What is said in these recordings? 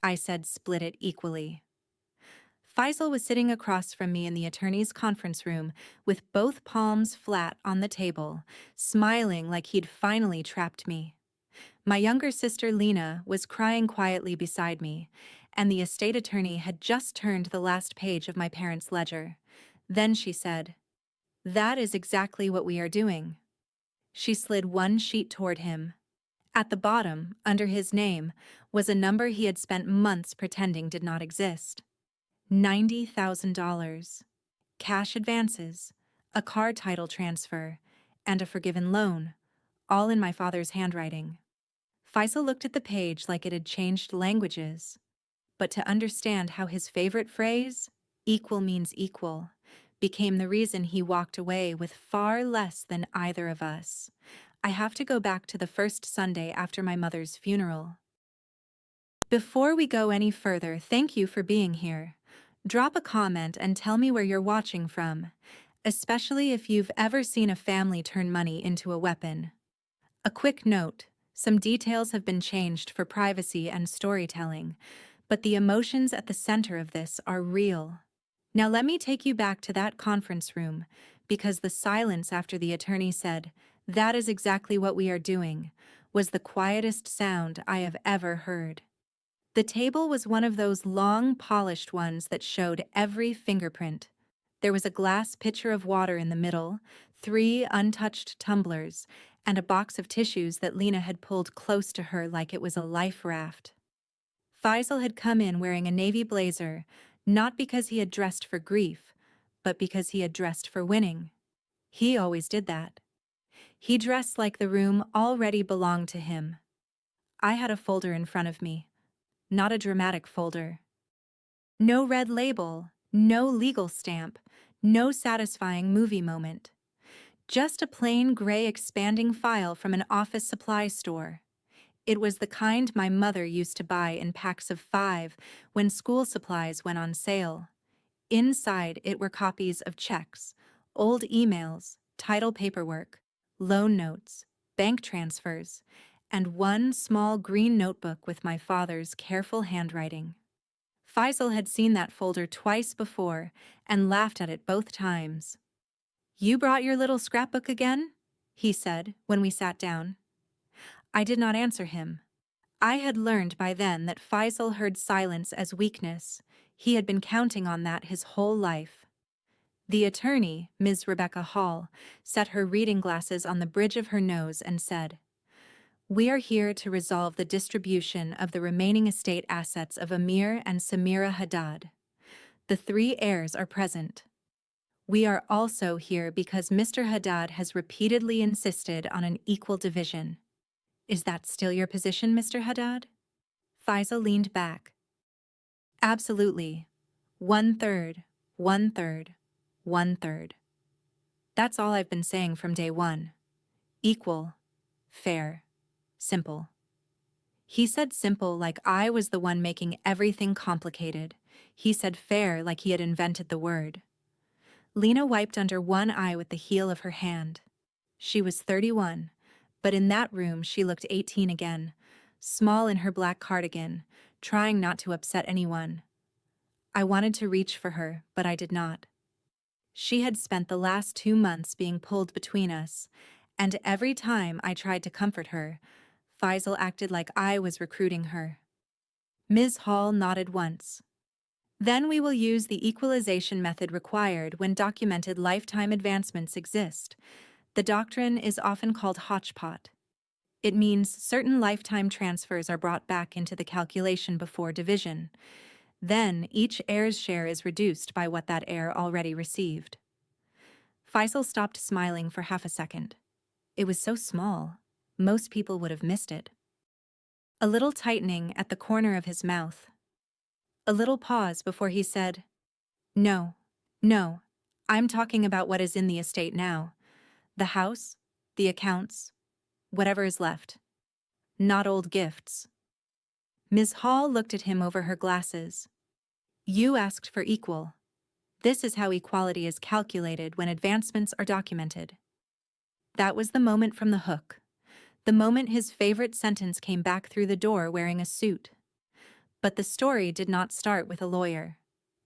I said, split it equally. Faisal was sitting across from me in the attorney's conference room with both palms flat on the table, smiling like he'd finally trapped me. My younger sister Lena was crying quietly beside me, and the estate attorney had just turned the last page of my parents' ledger. Then she said, "That is exactly what we are doing." She slid one sheet toward him. At the bottom, under his name, was a number he had spent months pretending did not exist. $90,000. Cash advances, a car title transfer, and a forgiven loan, all in my father's handwriting. Faisal looked at the page like it had changed languages. But to understand how his favorite phrase, equal means equal, became the reason he walked away with far less than either of us, I have to go back to the first Sunday after my mother's funeral. Before we go any further, thank you for being here. Drop a comment and tell me where you're watching from, especially if you've ever seen a family turn money into a weapon. A quick note, some details have been changed for privacy and storytelling, but the emotions at the center of this are real. Now let me take you back to that conference room, because the silence after the attorney said, "That is exactly what we are doing," was the quietest sound I have ever heard. The table was one of those long, polished ones that showed every fingerprint. There was a glass pitcher of water in the middle, 3 untouched tumblers, and a box of tissues that Lena had pulled close to her like it was a life raft. Faisal had come in wearing a navy blazer, not because he had dressed for grief, but because he had dressed for winning. He always did that. He dressed like the room already belonged to him. I had a folder in front of me. Not a dramatic folder. No red label, no legal stamp, no satisfying movie moment. Just a plain gray expanding file from an office supply store. It was the kind my mother used to buy in packs of 5 when school supplies went on sale. Inside it were copies of checks, old emails, title paperwork, loan notes, bank transfers, and one small green notebook with my father's careful handwriting. Faisal had seen that folder twice before and laughed at it both times. "You brought your little scrapbook again?" he said when we sat down. I did not answer him. I had learned by then that Faisal heard silence as weakness. He had been counting on that his whole life. The attorney, Ms. Rebecca Hall, set her reading glasses on the bridge of her nose and said, "We are here to resolve the distribution of the remaining estate assets of Amir and Samira Haddad. The 3 heirs are present. We are also here because Mr. Haddad has repeatedly insisted on an equal division. Is that still your position, Mr. Haddad?" Faisal leaned back. "Absolutely. 1/3, 1/3, 1/3. That's all I've been saying from day one. Equal, fair, simple." He said simple like I was the one making everything complicated. He said fair like he had invented the word. Lena wiped under one eye with the heel of her hand. She was 31, but in that room she looked 18 again, small in her black cardigan, trying not to upset anyone. I wanted to reach for her, but I did not. She had spent the last 2 months being pulled between us, and every time I tried to comfort her, Faisal acted like I was recruiting her. Ms. Hall nodded once. "Then we will use the equalization method required when documented lifetime advancements exist. The doctrine is often called hodgepodge. It means certain lifetime transfers are brought back into the calculation before division. Then each heir's share is reduced by what that heir already received." Faisal stopped smiling for half a second. It was so small, most people would have missed it. A little tightening at the corner of his mouth. A little pause before he said, "No, no, I'm talking about what is in the estate now. The house, the accounts, whatever is left. Not old gifts." Ms. Hall looked at him over her glasses. "You asked for equal. This is how equality is calculated when advancements are documented." That was the moment from the hook. The moment his favorite sentence came back through the door wearing a suit. But the story did not start with a lawyer.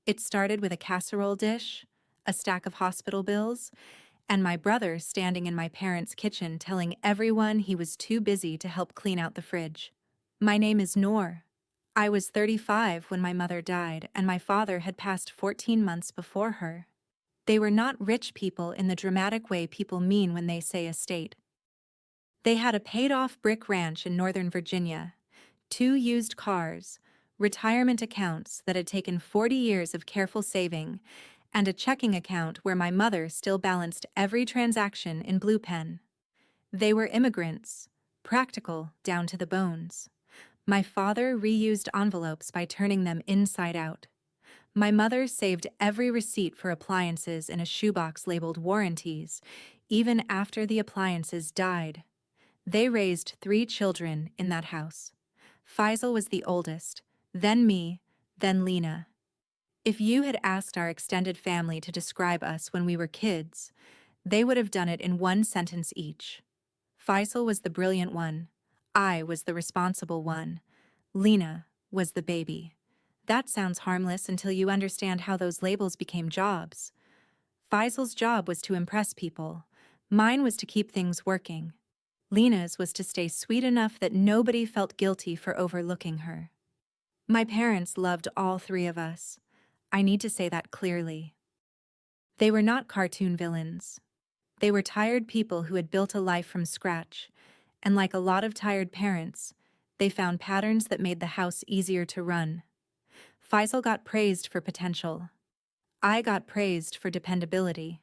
It started with a casserole dish, a stack of hospital bills, and my brother standing in my parents' kitchen telling everyone he was too busy to help clean out the fridge. My name is Noor. I was 35 when my mother died, and my father had passed 14 months before her. They were not rich people in the dramatic way people mean when they say estate. They had a paid-off brick ranch in Northern Virginia, 2 used cars, retirement accounts that had taken 40 years of careful saving, and a checking account where my mother still balanced every transaction in blue pen. They were immigrants, practical down to the bones. My father reused envelopes by turning them inside out. My mother saved every receipt for appliances in a shoebox labeled warranties, even after the appliances died. They raised 3 children in that house. Faisal was the oldest, then me, then Lena. If you had asked our extended family to describe us when we were kids, they would have done it in one sentence each. Faisal was the brilliant one. I was the responsible one. Lena was the baby. That sounds harmless until you understand how those labels became jobs. Faisal's job was to impress people. Mine was to keep things working. Lena's was to stay sweet enough that nobody felt guilty for overlooking her. My parents loved all 3 of us. I need to say that clearly. They were not cartoon villains. They were tired people who had built a life from scratch, and like a lot of tired parents, they found patterns that made the house easier to run. Faisal got praised for potential. I got praised for dependability.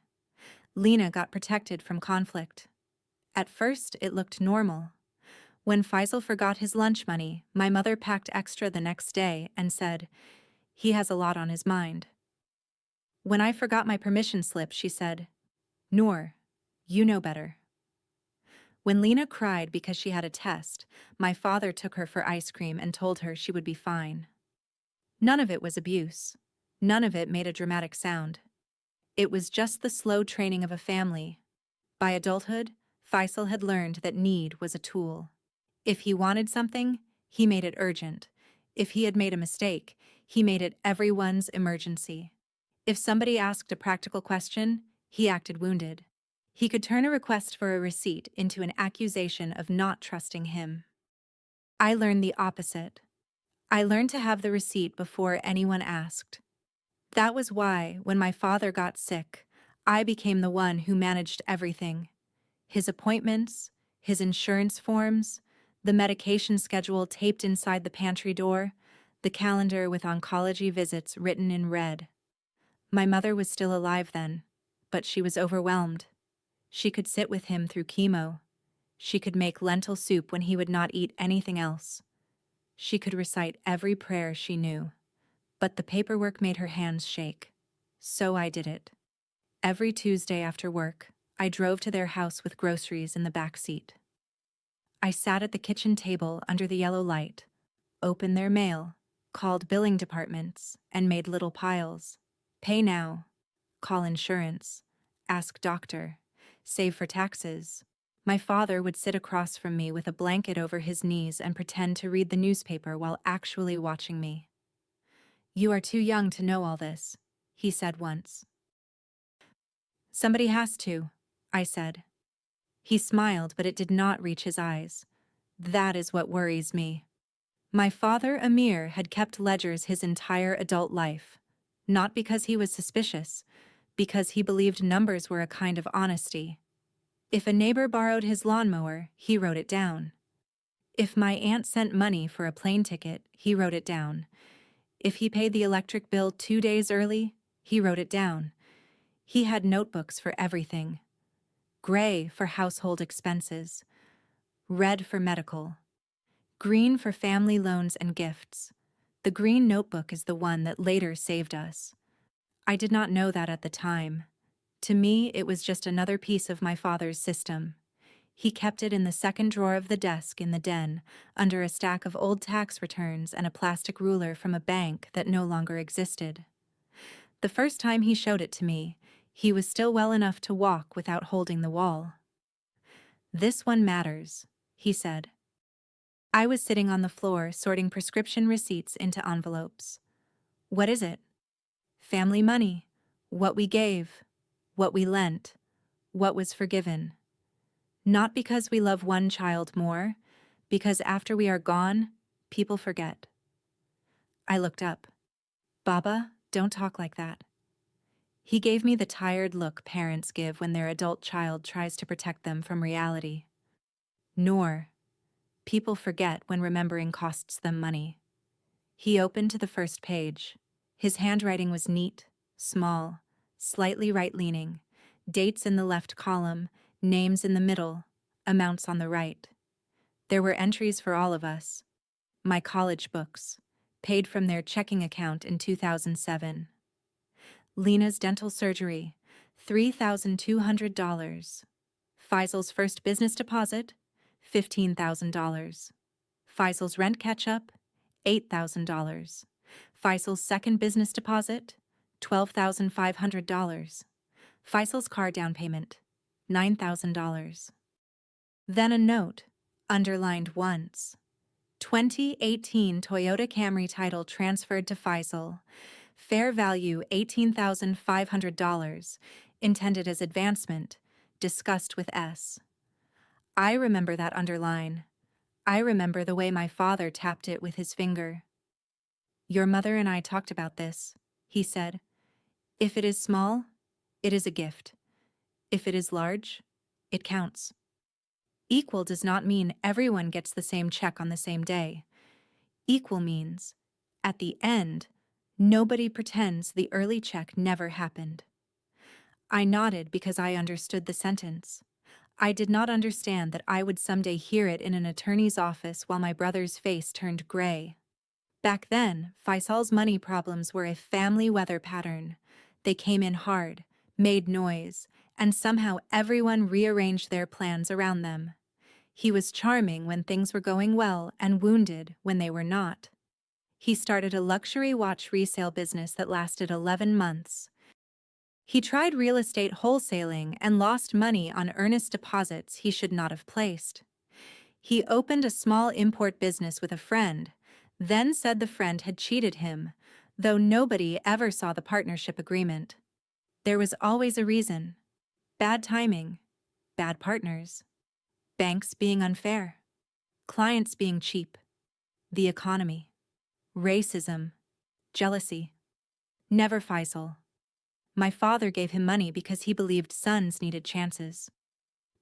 Lena got protected from conflict. At first, it looked normal. When Faisal forgot his lunch money, my mother packed extra the next day and said, "He has a lot on his mind." When I forgot my permission slip, she said, "Noor, you know better." When Lena cried because she had a test, my father took her for ice cream and told her she would be fine. None of it was abuse. None of it made a dramatic sound. It was just the slow training of a family. By adulthood, Faisal had learned that need was a tool. If he wanted something, he made it urgent. If he had made a mistake, he made it everyone's emergency. If somebody asked a practical question, he acted wounded. He could turn a request for a receipt into an accusation of not trusting him. I learned the opposite. I learned to have the receipt before anyone asked. That was why, when my father got sick, I became the one who managed everything. His appointments, his insurance forms, the medication schedule taped inside the pantry door, the calendar with oncology visits written in red. My mother was still alive then, but she was overwhelmed. She could sit with him through chemo. She could make lentil soup when he would not eat anything else. She could recite every prayer she knew. But the paperwork made her hands shake. So I did it. Every Tuesday after work, I drove to their house with groceries in the back seat. I sat at the kitchen table under the yellow light, opened their mail, called billing departments, and made little piles. Pay now, call insurance, ask doctor, save for taxes. My father would sit across from me with a blanket over his knees and pretend to read the newspaper while actually watching me. "You are too young to know all this," he said once. "Somebody has to," I said. He smiled, but it did not reach his eyes. That is what worries me. My father, Amir, had kept ledgers his entire adult life. Not because he was suspicious, because he believed numbers were a kind of honesty. If a neighbor borrowed his lawnmower, he wrote it down. If my aunt sent money for a plane ticket, he wrote it down. If he paid the electric bill 2 days early, he wrote it down. He had notebooks for everything. Gray for household expenses, red for medical, green for family loans and gifts. The green notebook is the one that later saved us. I did not know that at the time. To me, it was just another piece of my father's system. He kept it in the second drawer of the desk in the den, under a stack of old tax returns and a plastic ruler from a bank that no longer existed. The first time he showed it to me, he was still well enough to walk without holding the wall. "This one matters," he said. I was sitting on the floor sorting prescription receipts into envelopes. What is it? Family money. What we gave. What we lent. What was forgiven. Not because we love one child more, because after we are gone, people forget. I looked up. Baba, don't talk like that. He gave me the tired look parents give when their adult child tries to protect them from reality. Nor, people forget when remembering costs them money. He opened to the first page. His handwriting was neat, small, slightly right-leaning, dates in the left column, names in the middle, amounts on the right. There were entries for all of us. My college books, paid from their checking account in 2007. Lena's dental surgery, $3,200. Faisal's first business deposit, $15,000. Faisal's rent catch-up, $8,000. Faisal's second business deposit, $12,500. Faisal's car down payment, $9,000. Then a note, underlined once. 2018 Toyota Camry title transferred to Faisal. Fair value $18,500, intended as advancement, discussed with S. I remember that underline. I remember the way my father tapped it with his finger. Your mother and I talked about this, he said. If it is small, it is a gift. If it is large, it counts. Equal does not mean everyone gets the same check on the same day. Equal means, at the end, nobody pretends the early check never happened. I nodded because I understood the sentence. I did not understand that I would someday hear it in an attorney's office while my brother's face turned gray. Back then, Faisal's money problems were a family weather pattern. They came in hard, made noise, and somehow everyone rearranged their plans around them. He was charming when things were going well and wounded when they were not. He started a luxury watch resale business that lasted 11 months. He tried real estate wholesaling and lost money on earnest deposits he should not have placed. He opened a small import business with a friend, then said the friend had cheated him, though nobody ever saw the partnership agreement. There was always a reason. Bad timing, bad partners, banks being unfair, clients being cheap, the economy, racism, jealousy. Never Faisal. My father gave him money because he believed sons needed chances.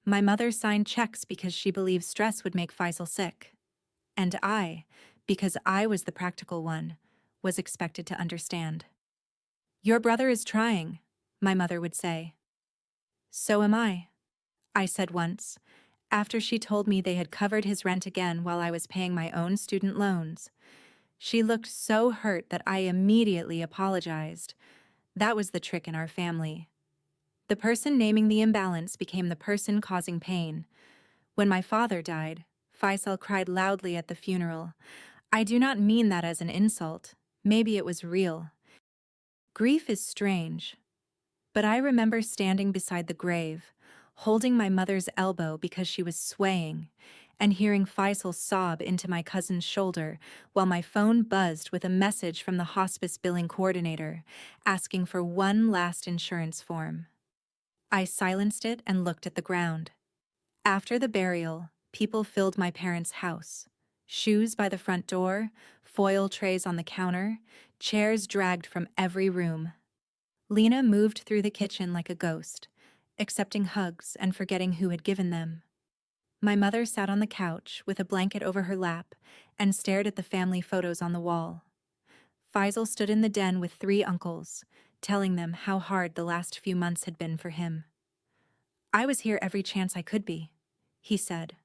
My mother signed checks because she believed stress would make Faisal sick. And I, because I was the practical one, was expected to understand. Your brother is trying, my mother would say. So am I said once, after she told me they had covered his rent again while I was paying my own student loans. She looked so hurt that I immediately apologized. That was the trick in our family. The person naming the imbalance became the person causing pain. When my father died, Faisal cried loudly at the funeral. I do not mean that as an insult. Maybe it was real. Grief is strange. But I remember standing beside the grave, holding my mother's elbow because she was swaying, and hearing Faisal sob into my cousin's shoulder while my phone buzzed with a message from the hospice billing coordinator asking for one last insurance form. I silenced it and looked at the ground. After the burial, people filled my parents' house. Shoes by the front door, foil trays on the counter, chairs dragged from every room. Lena moved through the kitchen like a ghost, accepting hugs and forgetting who had given them. My mother sat on the couch with a blanket over her lap and stared at the family photos on the wall. Faisal stood in the den with 3 uncles, telling them how hard the last few months had been for him. I was here every chance I could be, he said.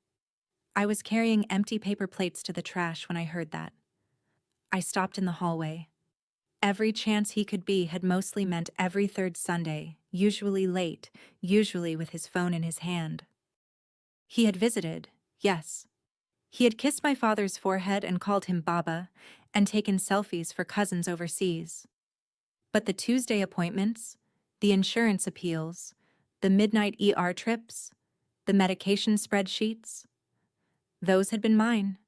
I was carrying empty paper plates to the trash when I heard that. I stopped in the hallway. Every chance he could be had mostly meant every third Sunday, usually late, usually with his phone in his hand. He had visited, yes. He had kissed my father's forehead and called him Baba, and taken selfies for cousins overseas. But the Tuesday appointments, the insurance appeals, the midnight ER trips, the medication spreadsheets, those had been mine.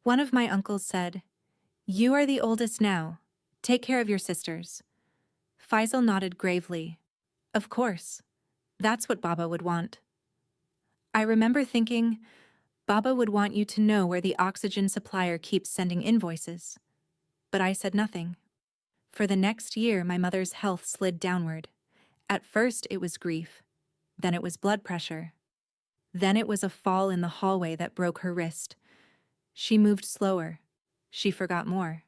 One of my uncles said, "You are the oldest now. Take care of your sisters." Faisal nodded gravely. Of course. That's what Baba would want. I remember thinking, Baba would want you to know where the oxygen supplier keeps sending invoices. But I said nothing. For the next year, my mother's health slid downward. At first, it was grief. Then it was blood pressure. Then it was a fall in the hallway that broke her wrist. She moved slower. She forgot more.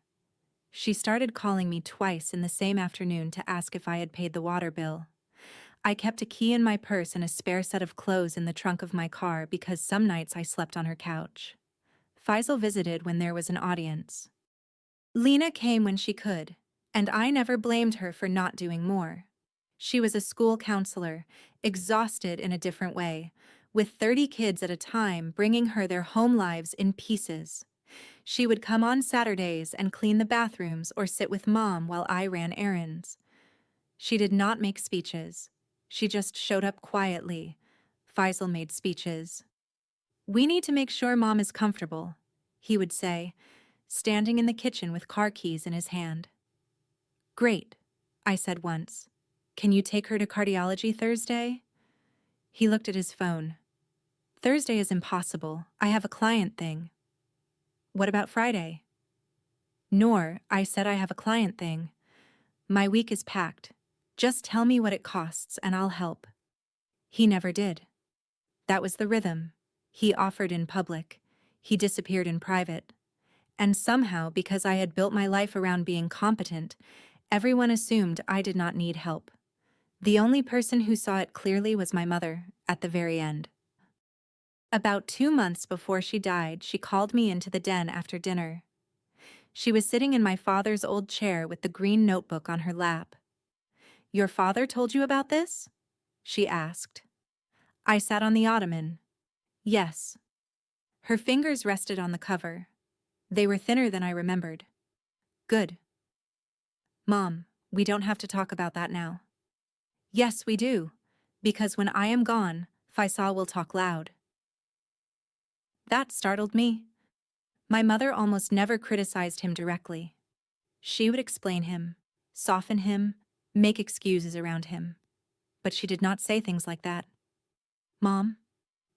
She started calling me twice in the same afternoon to ask if I had paid the water bill. I kept a key in my purse and a spare set of clothes in the trunk of my car because some nights I slept on her couch. Faisal visited when there was an audience. Lena came when she could, and I never blamed her for not doing more. She was a school counselor, exhausted in a different way, with 30 kids at a time bringing her their home lives in pieces. She would come on Saturdays and clean the bathrooms or sit with Mom while I ran errands. She did not make speeches. She just showed up quietly. Faisal made speeches. "We need to make sure Mom is comfortable," he would say, standing in the kitchen with car keys in his hand. "Great," I said once. "Can you take her to cardiology Thursday?" He looked at his phone. "Thursday is impossible. I have a client thing." "What about Friday?" "Nor," I said, "I have a client thing. My week is packed. Just tell me what it costs and I'll help." He never did. That was the rhythm. He offered in public. He disappeared in private. And somehow, because I had built my life around being competent, everyone assumed I did not need help. The only person who saw it clearly was my mother, at the very end. About 2 months before she died, she called me into the den after dinner. She was sitting in my father's old chair with the green notebook on her lap. "Your father told you about this?" she asked. I sat on the ottoman. "Yes." Her fingers rested on the cover. They were thinner than I remembered. "Good." "Mom, we don't have to talk about that now." "Yes, we do. Because when I am gone, Faisal will talk loud." That startled me. My mother almost never criticized him directly. She would explain him, soften him, make excuses around him. But she did not say things like that. "Mom?"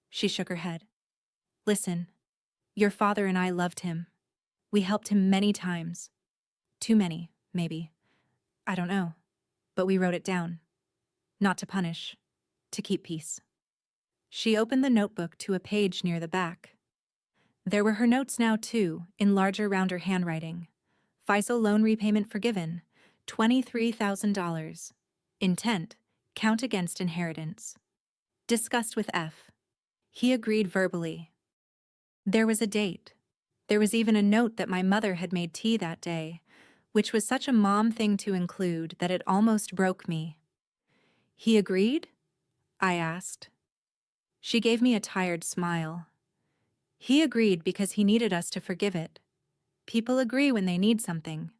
She shook her head. "Listen, your father and I loved him. We helped him many times. Too many, maybe. I don't know. But we wrote it down. Not to punish. To keep peace." She opened the notebook to a page near the back. There were her notes now, too, in larger, rounder handwriting. Faisal loan repayment forgiven, $23,000. Intent, count against inheritance. Discussed with F. He agreed verbally. There was a date. There was even a note that my mother had made tea that day, which was such a mom thing to include that it almost broke me. "He agreed?" I asked. She gave me a tired smile. "He agreed because he needed us to forgive it. People agree when they need something.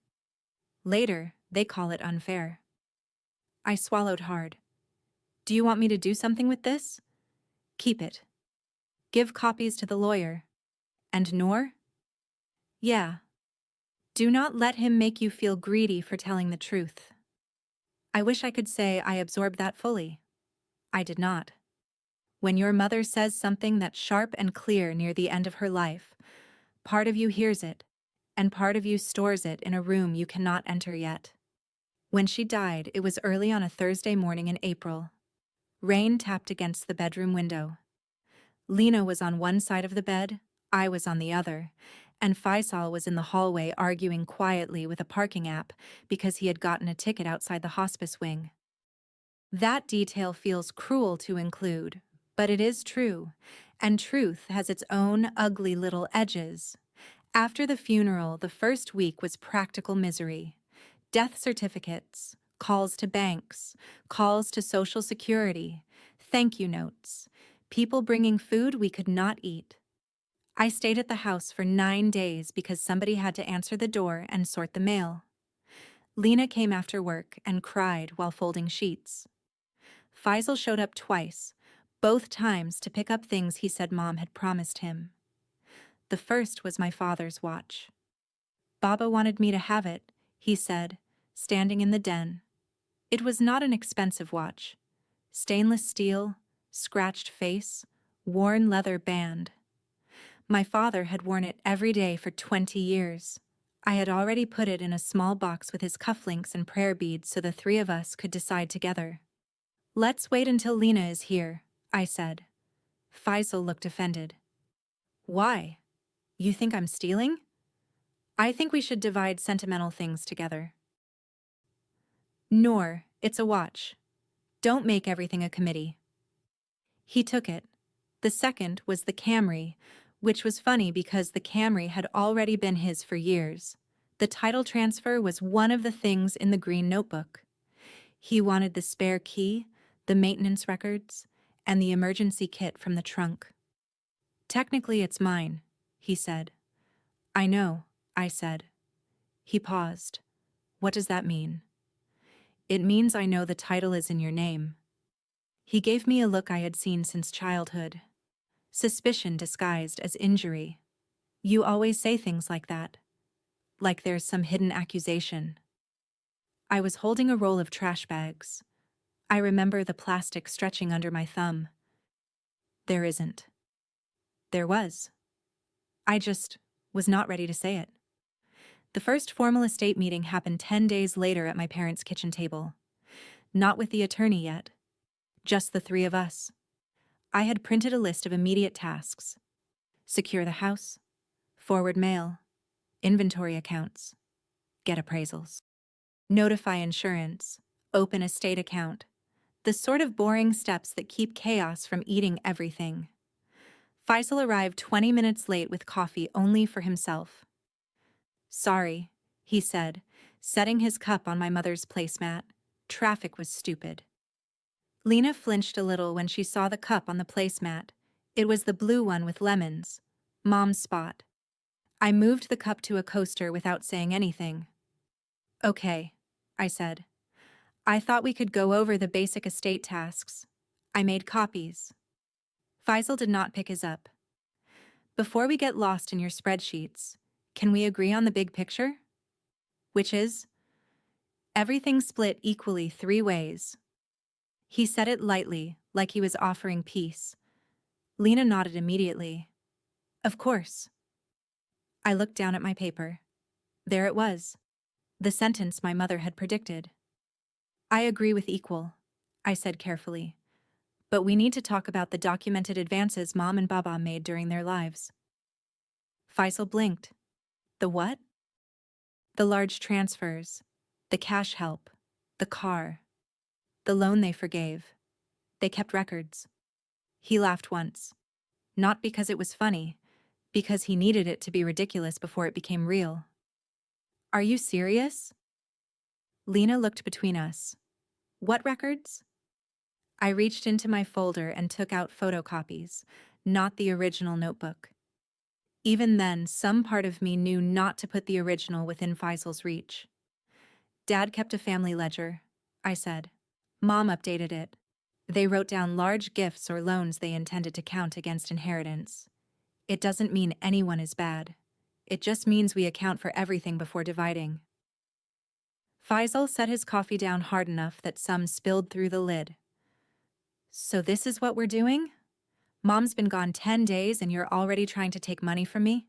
Later, they call it unfair." I swallowed hard. "Do you want me to do something with this?" "Keep it. Give copies to the lawyer." "And Noor?" "Yeah. Do not let him make you feel greedy for telling the truth." I wish I could say I absorbed that fully. I did not. When your mother says something that's sharp and clear near the end of her life, part of you hears it, and part of you stores it in a room you cannot enter yet. When she died, it was early on a Thursday morning in April. Rain tapped against the bedroom window. Lena was on one side of the bed, I was on the other, and Faisal was in the hallway arguing quietly with a parking app because he had gotten a ticket outside the hospice wing. That detail feels cruel to include, but it is true, and truth has its own ugly little edges. After the funeral, the first week was practical misery. Death certificates, calls to banks, calls to Social Security, thank you notes, people bringing food we could not eat. I stayed at the house for 9 days because somebody had to answer the door and sort the mail. Lena came after work and cried while folding sheets. Faisal showed up twice, both times to pick up things he said Mom had promised him. The first was my father's watch. Baba wanted me to have it, he said, standing in the den. It was not an expensive watch. Stainless steel, scratched face, worn leather band. My father had worn it every day for 20 years. I had already put it in a small box with his cufflinks and prayer beads so the three of us could decide together. Let's wait until Lena is here, I said. Faisal looked offended. Why? You think I'm stealing? I think we should divide sentimental things together. Noor, it's a watch. Don't make everything a committee. He took it. The second was the Camry, which was funny because the Camry had already been his for years. The title transfer was one of the things in the green notebook. He wanted the spare key, the maintenance records, and the emergency kit from the trunk. Technically, it's mine, he said. I know, I said. He paused. What does that mean? It means I know the title is in your name. He gave me a look I had seen since childhood. Suspicion disguised as injury. You always say things like that. Like there's some hidden accusation. I was holding a roll of trash bags. I remember the plastic stretching under my thumb. There isn't. There was. I just was not ready to say it. The first formal estate meeting happened 10 days later at my parents' kitchen table. Not with the attorney yet. Just the three of us. I had printed a list of immediate tasks. Secure the house, forward mail, inventory accounts, get appraisals. Notify insurance, open estate account. The sort of boring steps that keep chaos from eating everything. Faisal arrived 20 minutes late with coffee only for himself. Sorry, he said, setting his cup on my mother's placemat. Traffic was stupid. Lena flinched a little when she saw the cup on the placemat. It was the blue one with lemons. Mom's spot. I moved the cup to a coaster without saying anything. Okay, I said. I thought we could go over the basic estate tasks. I made copies. Faisal did not pick his up. Before we get lost in your spreadsheets, can we agree on the big picture? Which is? Everything split equally 3 ways. He said it lightly, like he was offering peace. Lena nodded immediately. Of course. I looked down at my paper. There it was. The sentence my mother had predicted. I agree with equal, I said carefully. But we need to talk about the documented advances Mom and Baba made during their lives. Faisal blinked. The what? The large transfers, the cash help, the car, the loan they forgave. They kept records. He laughed once. Not because it was funny, because he needed it to be ridiculous before it became real. Are you serious? Lena looked between us. What records? I reached into my folder and took out photocopies, not the original notebook. Even then, some part of me knew not to put the original within Faisal's reach. Dad kept a family ledger, I said. Mom updated it. They wrote down large gifts or loans they intended to count against inheritance. It doesn't mean anyone is bad. It just means we account for everything before dividing. Faisal set his coffee down hard enough that some spilled through the lid. So this is what we're doing? Mom's been gone 10 days and you're already trying to take money from me?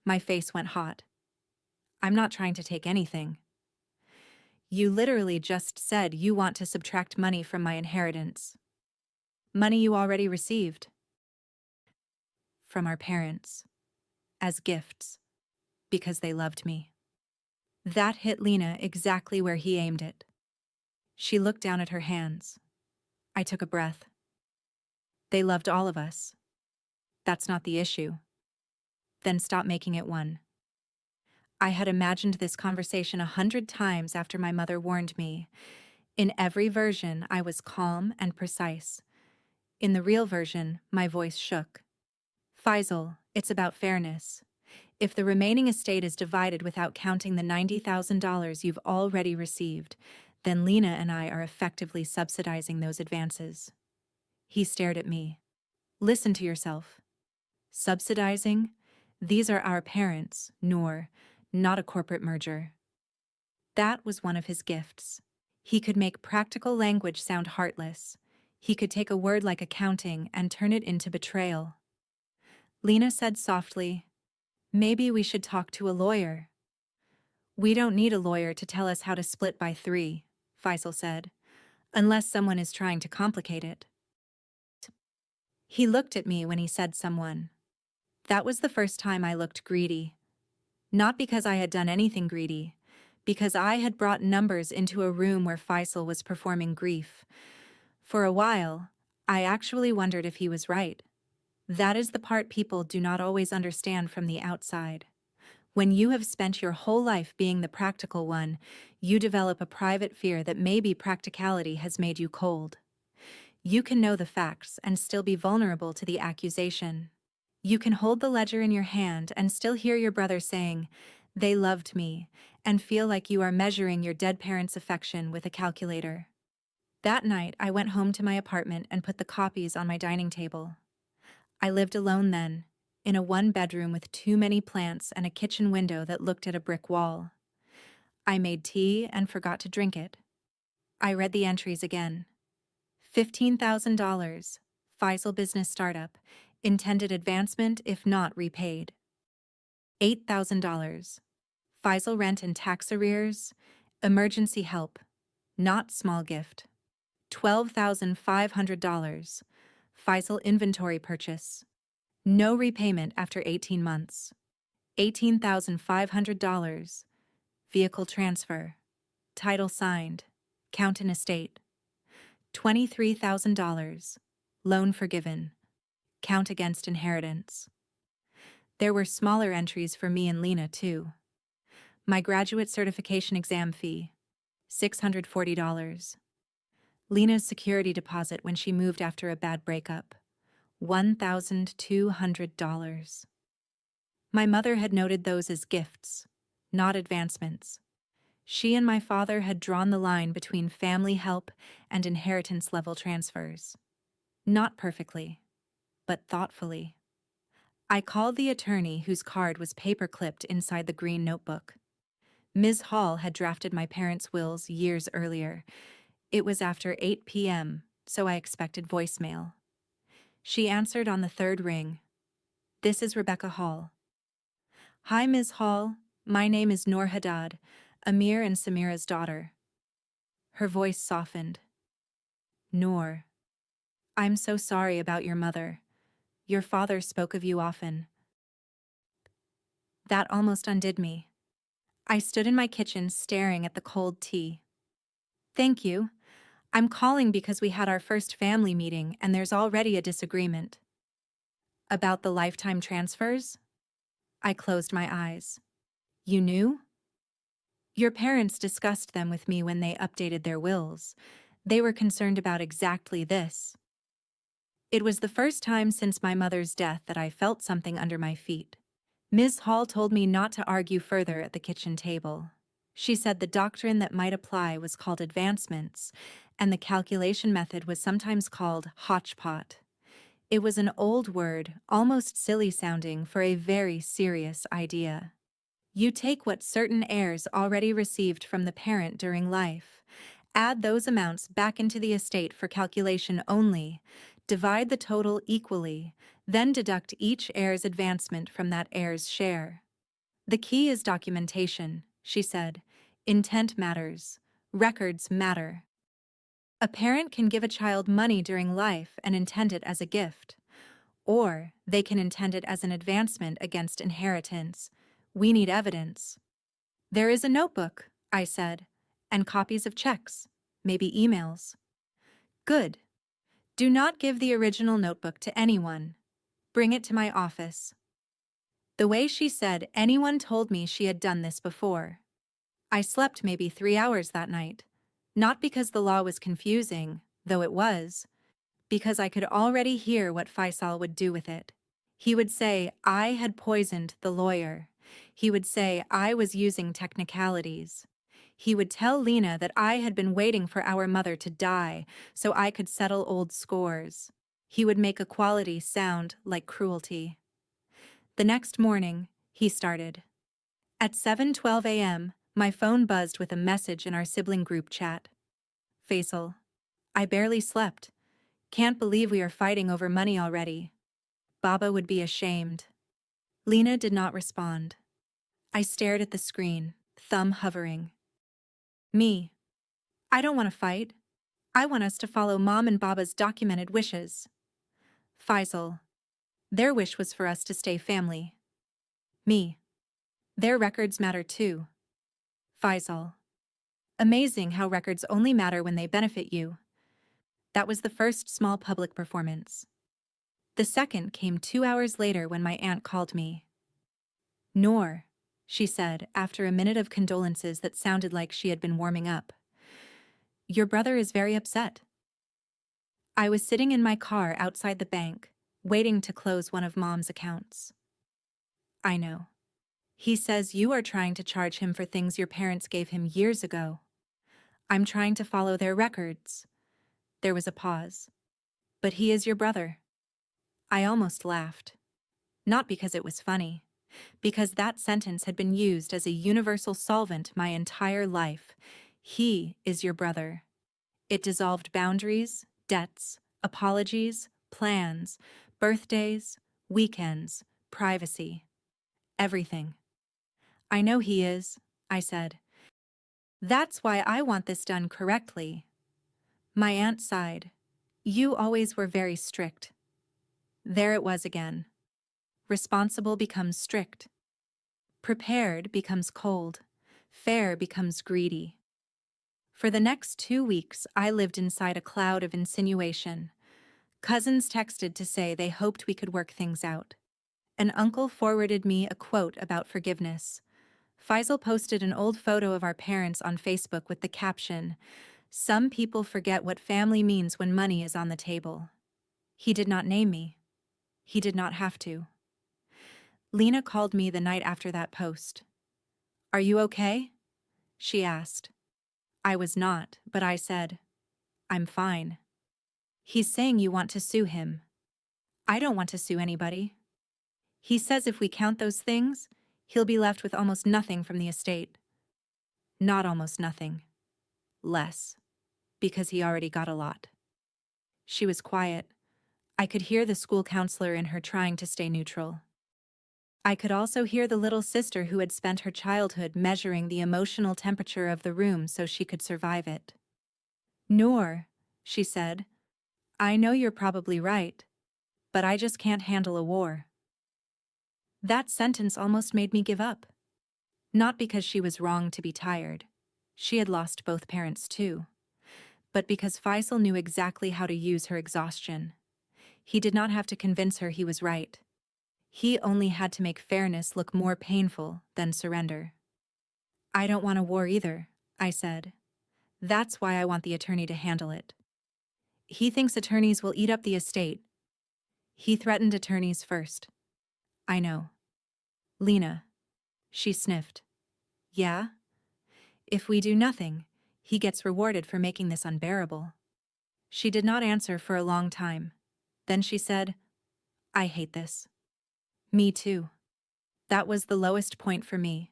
My face went hot. I'm not trying to take anything. You literally just said you want to subtract money from my inheritance. Money you already received. From our parents. As gifts. Because they loved me. That hit Lena exactly where he aimed it. She looked down at her hands. I took a breath. They loved all of us. That's not the issue. Then stop making it one. I had imagined this conversation 100 times after my mother warned me. In every version, I was calm and precise. In the real version, my voice shook. Faisal, it's about fairness. If the remaining estate is divided without counting the $90,000 you've already received, then Lena and I are effectively subsidizing those advances. He stared at me. Listen to yourself. Subsidizing? These are our parents, Noor, not a corporate merger. That was one of his gifts. He could make practical language sound heartless. He could take a word like accounting and turn it into betrayal. Lena said softly, "Maybe we should talk to a lawyer." "We don't need a lawyer to tell us how to split by 3, Faisal said, "unless someone is trying to complicate it." He looked at me when he said someone. That was the first time I looked greedy. Not because I had done anything greedy, because I had brought numbers into a room where Faisal was performing grief. For a while, I actually wondered if he was right. That is the part people do not always understand from the outside. When you have spent your whole life being the practical one, you develop a private fear that maybe practicality has made you cold. You can know the facts and still be vulnerable to the accusation. You can hold the ledger in your hand and still hear your brother saying, "They loved me," and feel like you are measuring your dead parents' affection with a calculator. That night, I went home to my apartment and put the copies on my dining table. I lived alone then, in a one-bedroom with too many plants and a kitchen window that looked at a brick wall. I made tea and forgot to drink it. I read the entries again. $15,000, Faisal business startup, intended advancement if not repaid. $8,000, Faisal rent and tax arrears, emergency help, not small gift. $12,500, Faisal inventory purchase, no repayment after 18 months. $18,500, vehicle transfer, title signed, Countin estate. $23,000, loan forgiven, count against inheritance. There were smaller entries for me and Lena, too. My graduate certification exam fee, $640. Lena's security deposit when she moved after a bad breakup, $1,200. My mother had noted those as gifts, not advancements. She and my father had drawn the line between family help and inheritance-level transfers. Not perfectly, but thoughtfully. I called the attorney whose card was paper-clipped inside the green notebook. Ms. Hall had drafted my parents' wills years earlier. It was after 8 p.m., so I expected voicemail. She answered on the third ring. "This is Rebecca Hall." "Hi, Ms. Hall. My name is Noor Haddad, Amir and Samira's daughter." Her voice softened. "Noor, I'm so sorry about your mother. Your father spoke of you often." That almost undid me. I stood in my kitchen staring at the cold tea. "Thank you. I'm calling because we had our first family meeting and there's already a disagreement." "About the lifetime transfers?" I closed my eyes. "You knew?" "Your parents discussed them with me when they updated their wills. They were concerned about exactly this." It was the first time since my mother's death that I felt something under my feet. Ms. Hall told me not to argue further at the kitchen table. She said the doctrine that might apply was called advancements, and the calculation method was sometimes called hodgepodge. It was an old word, almost silly sounding, for a very serious idea. You take what certain heirs already received from the parent during life, add those amounts back into the estate for calculation only, divide the total equally, then deduct each heir's advancement from that heir's share. "The key is documentation," she said. "Intent matters. Records matter. A parent can give a child money during life and intend it as a gift. Or they can intend it as an advancement against inheritance. We need evidence." "There is a notebook," I said, "and copies of checks, maybe emails." "Good. Do not give the original notebook to anyone. Bring it to my office." The way she said anyone told me she had done this before. I slept maybe 3 hours that night, not because the law was confusing, though it was, because I could already hear what Faisal would do with it. He would say I had poisoned the lawyer. He would say I was using technicalities. He would tell Lena that I had been waiting for our mother to die so I could settle old scores. He would make equality sound like cruelty. The next morning, he started. At 7:12 a.m., my phone buzzed with a message in our sibling group chat. Faisal, I barely slept. Can't believe we are fighting over money already. Baba would be ashamed. Lena did not respond. I stared at the screen, thumb hovering. Me. I don't want to fight. I want us to follow Mom and Baba's documented wishes. Faisal. Their wish was for us to stay family. Me. Their records matter too. Faisal. Amazing how records only matter when they benefit you. That was the first small public performance. The second came 2 hours later when my aunt called me. Noor, she said after a minute of condolences that sounded like she had been warming up. Your brother is very upset. I was sitting in my car outside the bank, waiting to close one of Mom's accounts. I know. He says you are trying to charge him for things your parents gave him years ago. I'm trying to follow their records. There was a pause. But he is your brother. I almost laughed. Not because it was funny, because that sentence had been used as a universal solvent my entire life. He is your brother. It dissolved boundaries, debts, apologies, plans, birthdays, weekends, privacy. Everything. I know he is, I said. That's why I want this done correctly. My aunt sighed. You always were very strict. There it was again. Responsible becomes strict. Prepared becomes cold. Fair becomes greedy. For the next 2 weeks, I lived inside a cloud of insinuation. Cousins texted to say they hoped we could work things out. An uncle forwarded me a quote about forgiveness. Faisal posted an old photo of our parents on Facebook with the caption, "Some people forget what family means when money is on the table." He did not name me. He did not have to. Lena called me the night after that post. Are you okay? She asked. I was not, but I said, I'm fine. He's saying you want to sue him. I don't want to sue anybody. He says if we count those things, he'll be left with almost nothing from the estate. Not almost nothing. Less. Because he already got a lot. She was quiet. I could hear the school counselor in her trying to stay neutral. I could also hear the little sister who had spent her childhood measuring the emotional temperature of the room so she could survive it. Noor, she said, I know you're probably right, but I just can't handle a war. That sentence almost made me give up. Not because she was wrong to be tired. She had lost both parents too. But because Faisal knew exactly how to use her exhaustion. He did not have to convince her he was right. He only had to make fairness look more painful than surrender. I don't want a war either, I said. That's why I want the attorney to handle it. He thinks attorneys will eat up the estate. He threatened attorneys first. I know. Lena. She sniffed. Yeah? If we do nothing, he gets rewarded for making this unbearable. She did not answer for a long time. Then she said, I hate this. Me too. That was the lowest point for me,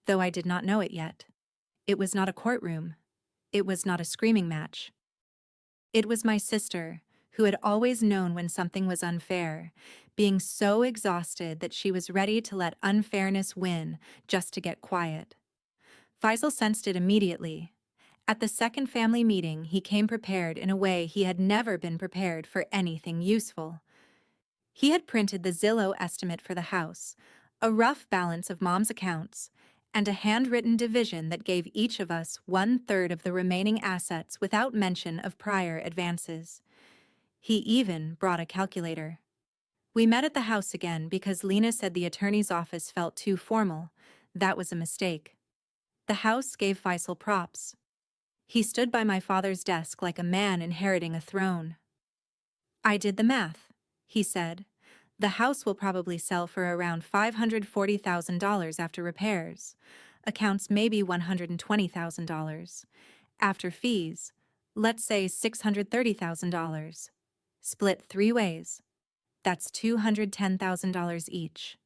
though I did not know it yet. It was not a courtroom. It was not a screaming match. It was my sister, who had always known when something was unfair, being so exhausted that she was ready to let unfairness win just to get quiet. Faisal sensed it immediately. At the second family meeting, he came prepared in a way he had never been prepared for anything useful. He had printed the Zillow estimate for the house, a rough balance of Mom's accounts, and a handwritten division that gave each of us 1/3 of the remaining assets without mention of prior advances. He even brought a calculator. We met at the house again because Lena said the attorney's office felt too formal. That was a mistake. The house gave Faisal props. He stood by my father's desk like a man inheriting a throne. I did the math, he said. The house will probably sell for around $540,000 after repairs. Accounts maybe $120,000. After fees, let's say $630,000. Split 3 ways. That's $210,000 each.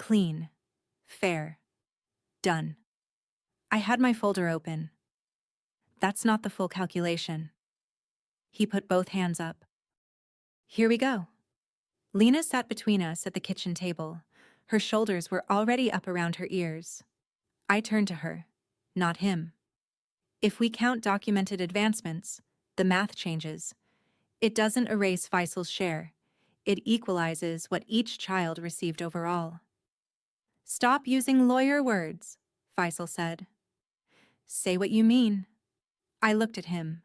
Clean. Fair. Done. I had my folder open. That's not the full calculation. He put both hands up. Here we go. Lena sat between us at the kitchen table. Her shoulders were already up around her ears. I turned to her, not him. If we count documented advancements, the math changes. It doesn't erase Faisal's share. It equalizes what each child received overall. Stop using lawyer words, Faisal said. Say what you mean. I looked at him.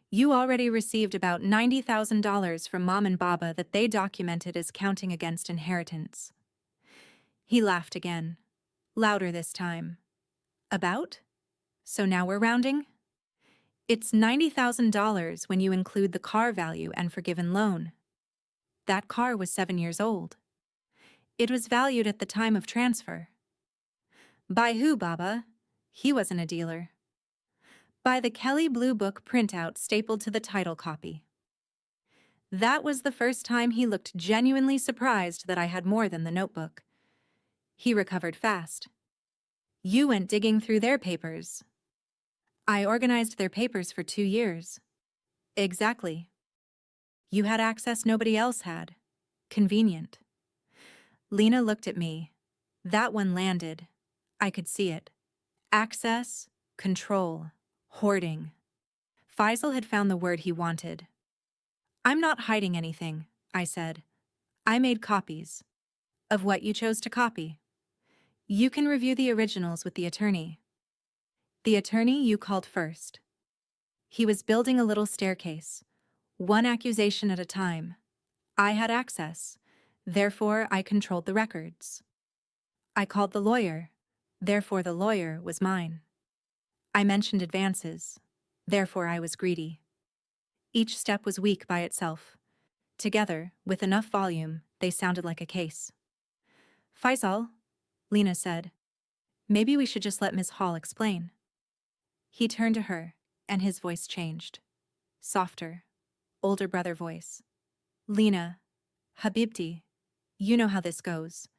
You already received about $90,000 from Mom and Baba that they documented as counting against inheritance. He laughed again, louder this time. About? So now we're rounding? It's $90,000 when you include the car value and forgiven loan. That car was 7 years old. It was valued at the time of transfer. By who, Baba? He wasn't a dealer. By the Kelly Blue Book printout stapled to the title copy. That was the first time he looked genuinely surprised that I had more than the notebook. He recovered fast. You went digging through their papers. I organized their papers for 2 years. Exactly. You had access nobody else had. Convenient. Lena looked at me. That one landed. I could see it. Access, control, hoarding. Faisal had found the word he wanted. I'm not hiding anything, I said. I made copies. Of what you chose to copy. You can review the originals with the attorney. The attorney you called first. He was building a little staircase, one accusation at a time. I had access, therefore I controlled the records. I called the lawyer, therefore the lawyer was mine. I mentioned advances, therefore I was greedy. Each step was weak by itself. Together, with enough volume, they sounded like a case. Faisal, Lena said, maybe we should just let Ms. Hall explain. He turned to her, and his voice changed. Softer, older brother voice. Lena, Habibti, you know how this goes.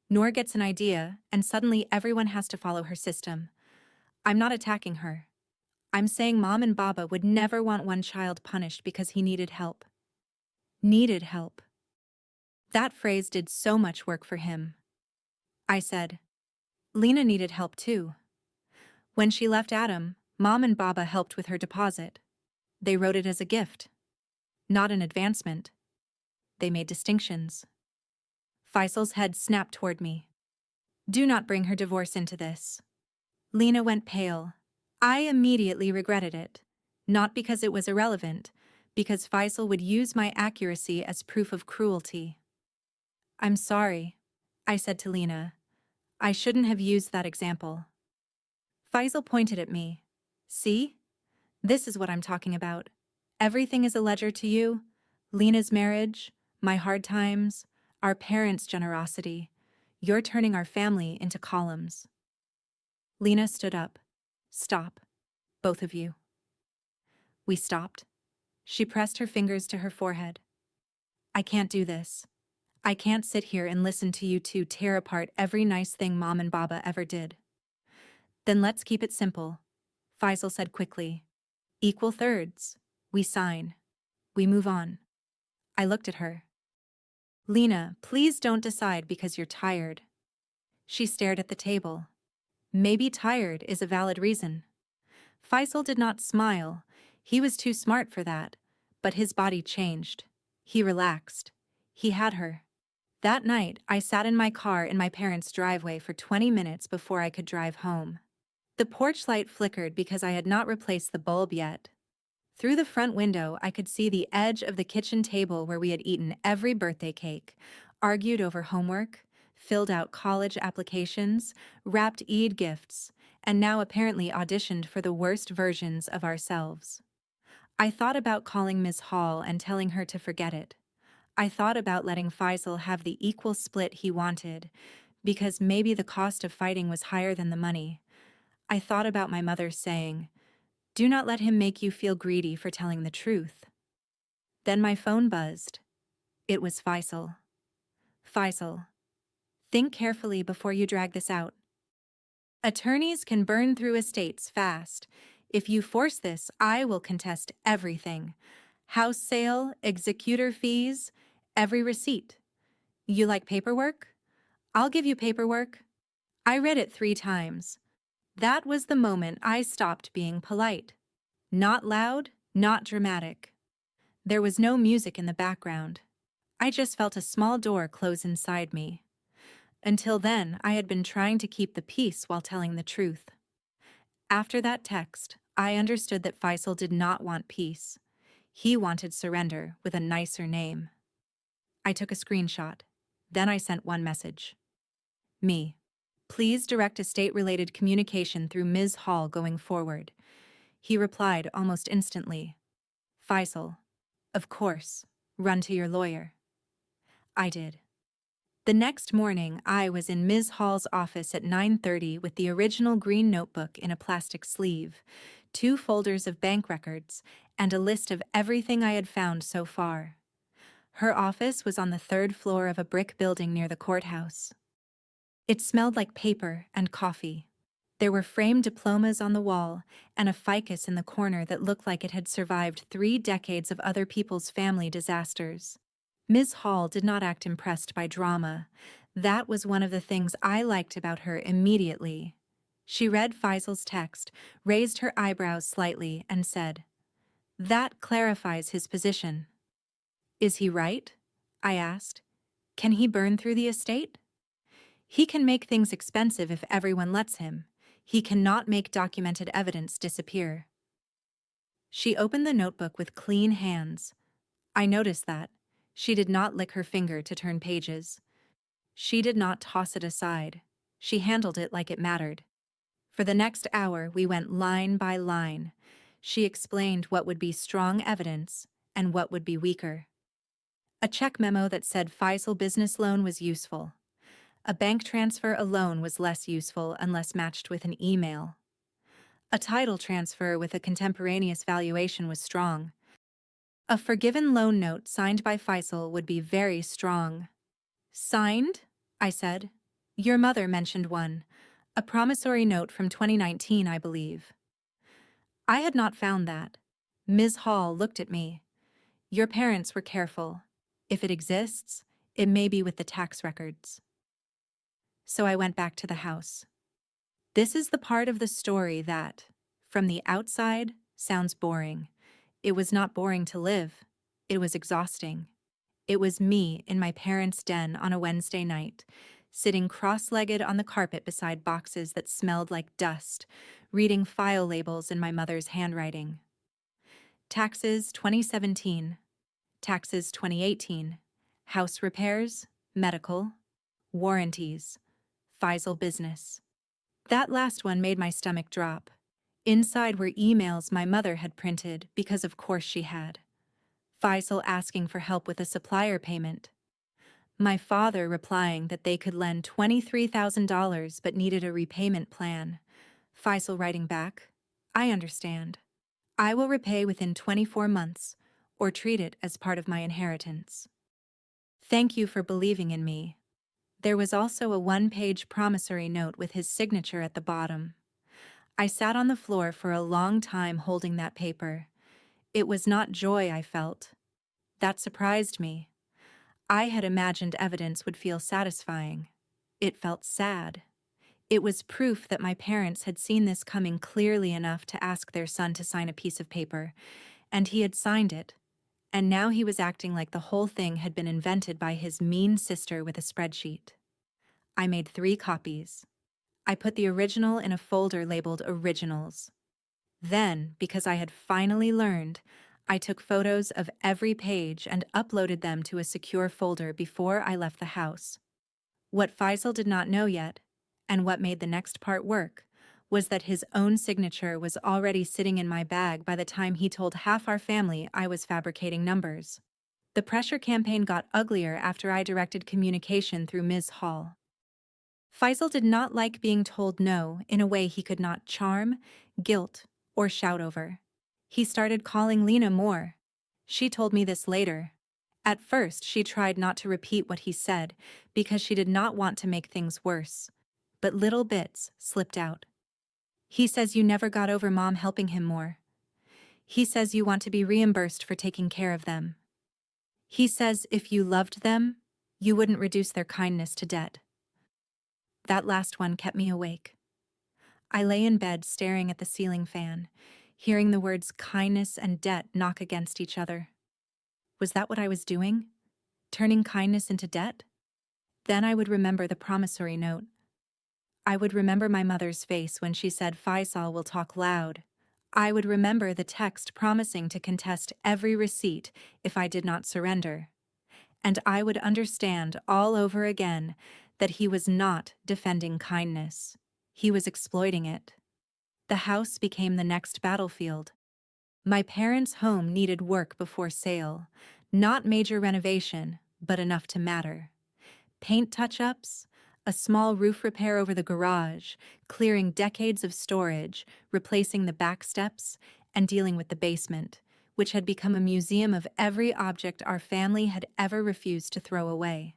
Noor gets an idea, and suddenly everyone has to follow her system. I'm not attacking her. I'm saying Mom and Baba would never want one child punished because he needed help. Needed help. That phrase did so much work for him. I said, Lena needed help too. When she left Adam, Mom and Baba helped with her deposit. They wrote it as a gift, not an advancement. They made distinctions. Faisal's head snapped toward me. Do not bring her divorce into this. Lena went pale. I immediately regretted it, not because it was irrelevant, because Faisal would use my accuracy as proof of cruelty. I'm sorry, I said to Lena. I shouldn't have used that example. Faisal pointed at me. See? This is what I'm talking about. Everything is a ledger to you. Lena's marriage, my hard times, our parents' generosity. You're turning our family into columns. Lena stood up. Stop, both of you. We stopped. She pressed her fingers to her forehead. I can't do this. I can't sit here and listen to you two tear apart every nice thing Mom and Baba ever did. Then let's keep it simple, Faisal said quickly. Equal thirds. We sign. We move on. I looked at her. Lena, please don't decide because you're tired. She stared at the table. Maybe tired is a valid reason. Faisal did not smile. He was too smart for that. But his body changed. He relaxed. He had her. That night, I sat in my car in my parents' driveway for 20 minutes before I could drive home. The porch light flickered because I had not replaced the bulb yet. Through the front window, I could see the edge of the kitchen table where we had eaten every birthday cake, argued over homework, filled out college applications, wrapped Eid gifts, and now apparently auditioned for the worst versions of ourselves. I thought about calling Ms. Hall and telling her to forget it. I thought about letting Faisal have the equal split he wanted, because maybe the cost of fighting was higher than the money. I thought about my mother saying, "Do not let him make you feel greedy for telling the truth." Then my phone buzzed. It was Faisal. Faisal, Think carefully before you drag this out. Attorneys can burn through estates fast. If you force this, I will contest everything. House sale, executor fees, every receipt. You like paperwork? I'll give you paperwork. I read it 3 times. That was the moment I stopped being polite. Not loud, not dramatic. There was no music in the background. I just felt a small door close inside me. Until then, I had been trying to keep the peace while telling the truth. After that text, I understood that Faisal did not want peace. He wanted surrender with a nicer name. I took a screenshot. Then I sent one message. Me. Please direct estate-related communication through Ms. Hall going forward. He replied almost instantly. Faisal. Of course. Run to your lawyer. I did. The next morning, I was in Ms. Hall's office at 9:30 with the original green notebook in a plastic sleeve, 2 folders of bank records, and a list of everything I had found so far. Her office was on the 3rd floor of a brick building near the courthouse. It smelled like paper and coffee. There were framed diplomas on the wall and a ficus in the corner that looked like it had survived 3 decades of other people's family disasters. Ms. Hall did not act impressed by drama. That was one of the things I liked about her immediately. She read Faisal's text, raised her eyebrows slightly, and said, "That clarifies his position." "Is he right?" I asked. "Can he burn through the estate?" "He can make things expensive if everyone lets him. He cannot make documented evidence disappear." She opened the notebook with clean hands. I noticed that. She did not lick her finger to turn pages. She did not toss it aside. She handled it like it mattered. For the next hour, we went line by line. She explained what would be strong evidence and what would be weaker. A check memo that said Faisal business loan was useful. A bank transfer alone was less useful unless matched with an email. A title transfer with a contemporaneous valuation was strong. A forgiven loan note signed by Faisal would be very strong. "Signed?" I said. "Your mother mentioned one. A promissory note from 2019, I believe." I had not found that. Ms. Hall looked at me. "Your parents were careful. If it exists, it may be with the tax records." So I went back to the house. This is the part of the story that, from the outside, sounds boring. It was not boring to live. It was exhausting. It was me in my parents' den on a Wednesday night, sitting cross-legged on the carpet beside boxes that smelled like dust, reading file labels in my mother's handwriting. Taxes 2017. Taxes 2018. House repairs. Medical. Warranties. Faisal business. That last one made my stomach drop. Inside were emails my mother had printed because of course she had. Faisal asking for help with a supplier payment. My father replying that they could lend $23,000 but needed a repayment plan. Faisal writing back, "I understand. I will repay within 24 months or treat it as part of my inheritance. Thank you for believing in me." There was also a 1-page promissory note with his signature at the bottom. I sat on the floor for a long time holding that paper. It was not joy I felt. That surprised me. I had imagined evidence would feel satisfying. It felt sad. It was proof that my parents had seen this coming clearly enough to ask their son to sign a piece of paper, and he had signed it. And now he was acting like the whole thing had been invented by his mean sister with a spreadsheet. I made 3 copies. I put the original in a folder labeled Originals. Then, because I had finally learned, I took photos of every page and uploaded them to a secure folder before I left the house. What Faisal did not know yet, and what made the next part work, was that his own signature was already sitting in my bag by the time he told half our family I was fabricating numbers. The pressure campaign got uglier after I directed communication through Ms. Hall. Faisal did not like being told no in a way he could not charm, guilt, or shout over. He started calling Lena more. She told me this later. At first, she tried not to repeat what he said because she did not want to make things worse, but little bits slipped out. He says you never got over Mom helping him more. He says you want to be reimbursed for taking care of them. He says if you loved them, you wouldn't reduce their kindness to debt. That last one kept me awake. I lay in bed staring at the ceiling fan, hearing the words kindness and debt knock against each other. Was that what I was doing? Turning kindness into debt? Then I would remember the promissory note. I would remember my mother's face when she said Faisal will talk loud. I would remember the text promising to contest every receipt if I did not surrender. And I would understand all over again that he was not defending kindness. He was exploiting it. The house became the next battlefield. My parents' home needed work before sale. Not major renovation, but enough to matter. Paint touch-ups, a small roof repair over the garage, clearing decades of storage, replacing the back steps, and dealing with the basement, which had become a museum of every object our family had ever refused to throw away.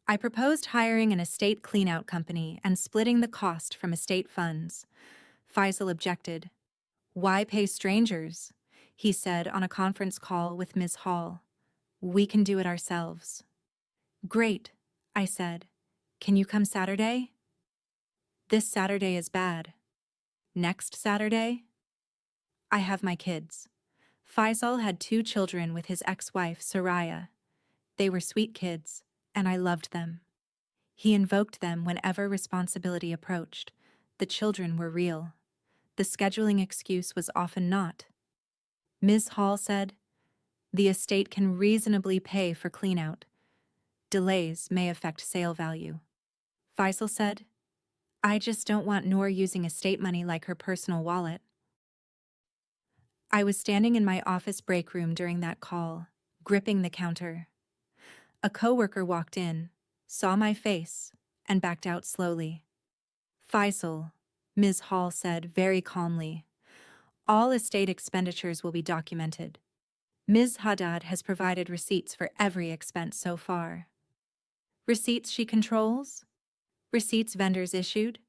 I proposed hiring an estate clean-out company and splitting the cost from estate funds. Faisal objected. "Why pay strangers?" he said on a conference call with Ms. Hall. "We can do it ourselves." "Great," I said. "Can you come Saturday?" "This Saturday is bad." "Next Saturday?" "I have my kids." Faisal had 2 children with his ex-wife, Soraya. They were sweet kids, and I loved them. He invoked them whenever responsibility approached. The children were real. The scheduling excuse was often not. Ms. Hall said, "The estate can reasonably pay for clean-out. Delays may affect sale value." Faisal said, "I just don't want Noor using estate money like her personal wallet." I was standing in my office break room during that call, gripping the counter. A coworker walked in, saw my face, and backed out slowly. "Faisal," Ms. Hall said very calmly, "all estate expenditures will be documented. Ms. Haddad has provided receipts for every expense so far." "Receipts she controls? Receipts vendors issued?"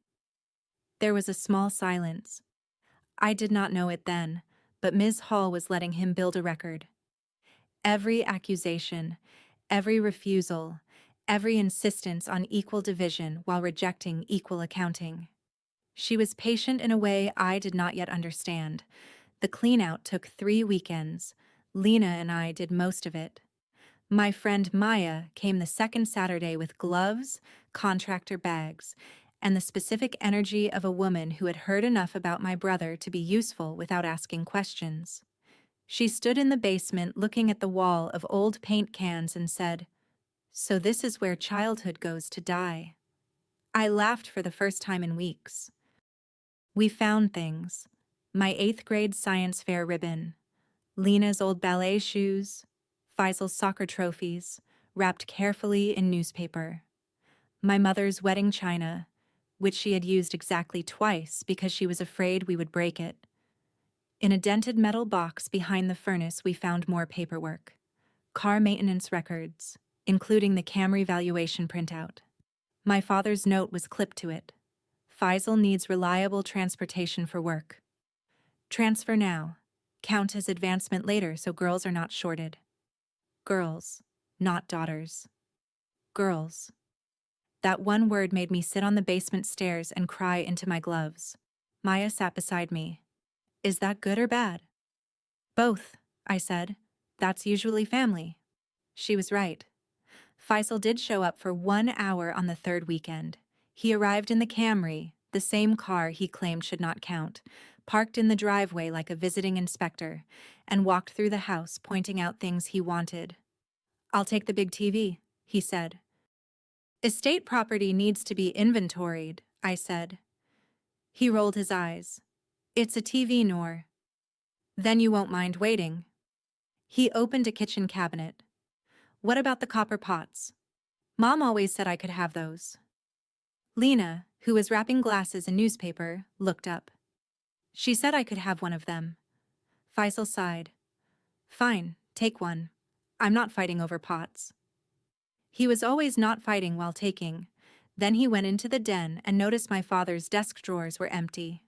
There was a small silence. I did not know it then, but Ms. Hall was letting him build a record. Every accusation, every refusal, every insistence on equal division while rejecting equal accounting. She was patient in a way I did not yet understand. The clean-out took 3 weekends. Lena and I did most of it. My friend Maya came the second Saturday with gloves, contractor bags, and the specific energy of a woman who had heard enough about my brother to be useful without asking questions. She stood in the basement looking at the wall of old paint cans and said, "So this is where childhood goes to die." I laughed for the first time in weeks. We found things. My 8th grade science fair ribbon, Lena's old ballet shoes, Faisal's soccer trophies, wrapped carefully in newspaper. My mother's wedding china, which she had used exactly twice because she was afraid we would break it. In a dented metal box behind the furnace we found more paperwork. Car maintenance records, including the Camry valuation printout. My father's note was clipped to it. "Faisal needs reliable transportation for work. Transfer now. Count as advancement later so girls are not shorted." Girls, not daughters. Girls. That one word made me sit on the basement stairs and cry into my gloves. Maya sat beside me. "Is that good or bad?" "Both," I said. "That's usually family." She was right. Faisal did show up for 1 hour on the 3rd weekend. He arrived in the Camry, the same car he claimed should not count, parked in the driveway like a visiting inspector, and walked through the house pointing out things he wanted. "I'll take the big TV," he said. "Estate property needs to be inventoried," I said. He rolled his eyes. "It's a TV, Noor." "Then you won't mind waiting." He opened a kitchen cabinet. "What about the copper pots? Mom always said I could have those." Lena, who was wrapping glasses in newspaper, looked up. "She said I could have one of them." Faisal sighed. "Fine, take one. I'm not fighting over pots. He was always not fighting while taking. Then he went into the den and noticed my father's desk drawers were empty.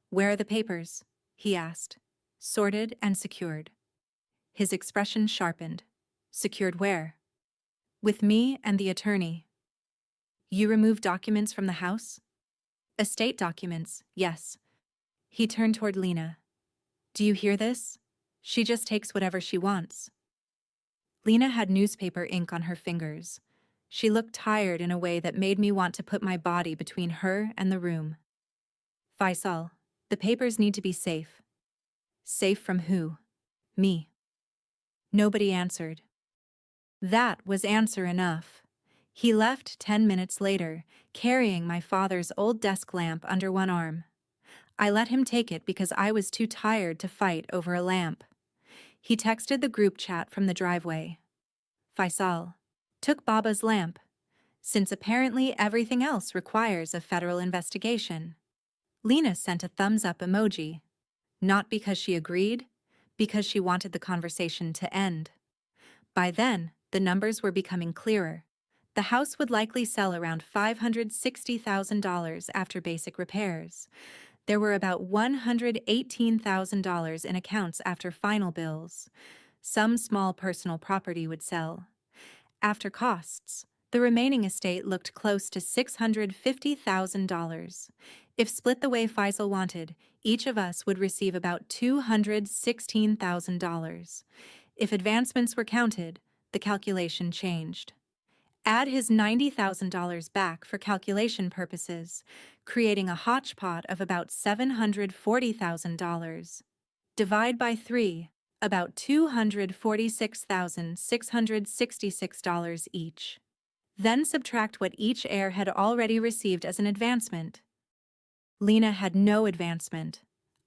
Where are the papers? He asked. Sorted and secured. His expression sharpened. Secured where? With me and the attorney. You removed documents from the house? Estate documents, yes. He turned toward Lena. Do you hear this? She just takes whatever she wants. Lena had newspaper ink on her fingers. She looked tired in a way that made me want to put my body between her and the room. Faisal, the papers need to be safe. Safe from who? Me. Nobody answered. That was answer enough. He left 10 minutes later, carrying my father's old desk lamp under one arm. I let him take it because I was too tired to fight over a lamp. He texted the group chat from the driveway. Faisal took Baba's lamp, since apparently everything else requires a federal investigation. Lena sent a thumbs-up emoji, not because she agreed, because she wanted the conversation to end. By then, the numbers were becoming clearer. The house would likely sell around $560,000 after basic repairs. There were about $118,000 in accounts after final bills. Some small personal property would sell. After costs, the remaining estate looked close to $650,000. If split the way Faisal wanted, each of us would receive about $216,000. If advancements were counted, the calculation changed. Add his $90,000 back for calculation purposes, creating a hodgepodge of about $740,000. Divide by 3, about $246,666 each. Then subtract what each heir had already received as an advancement. Lena had no advancement.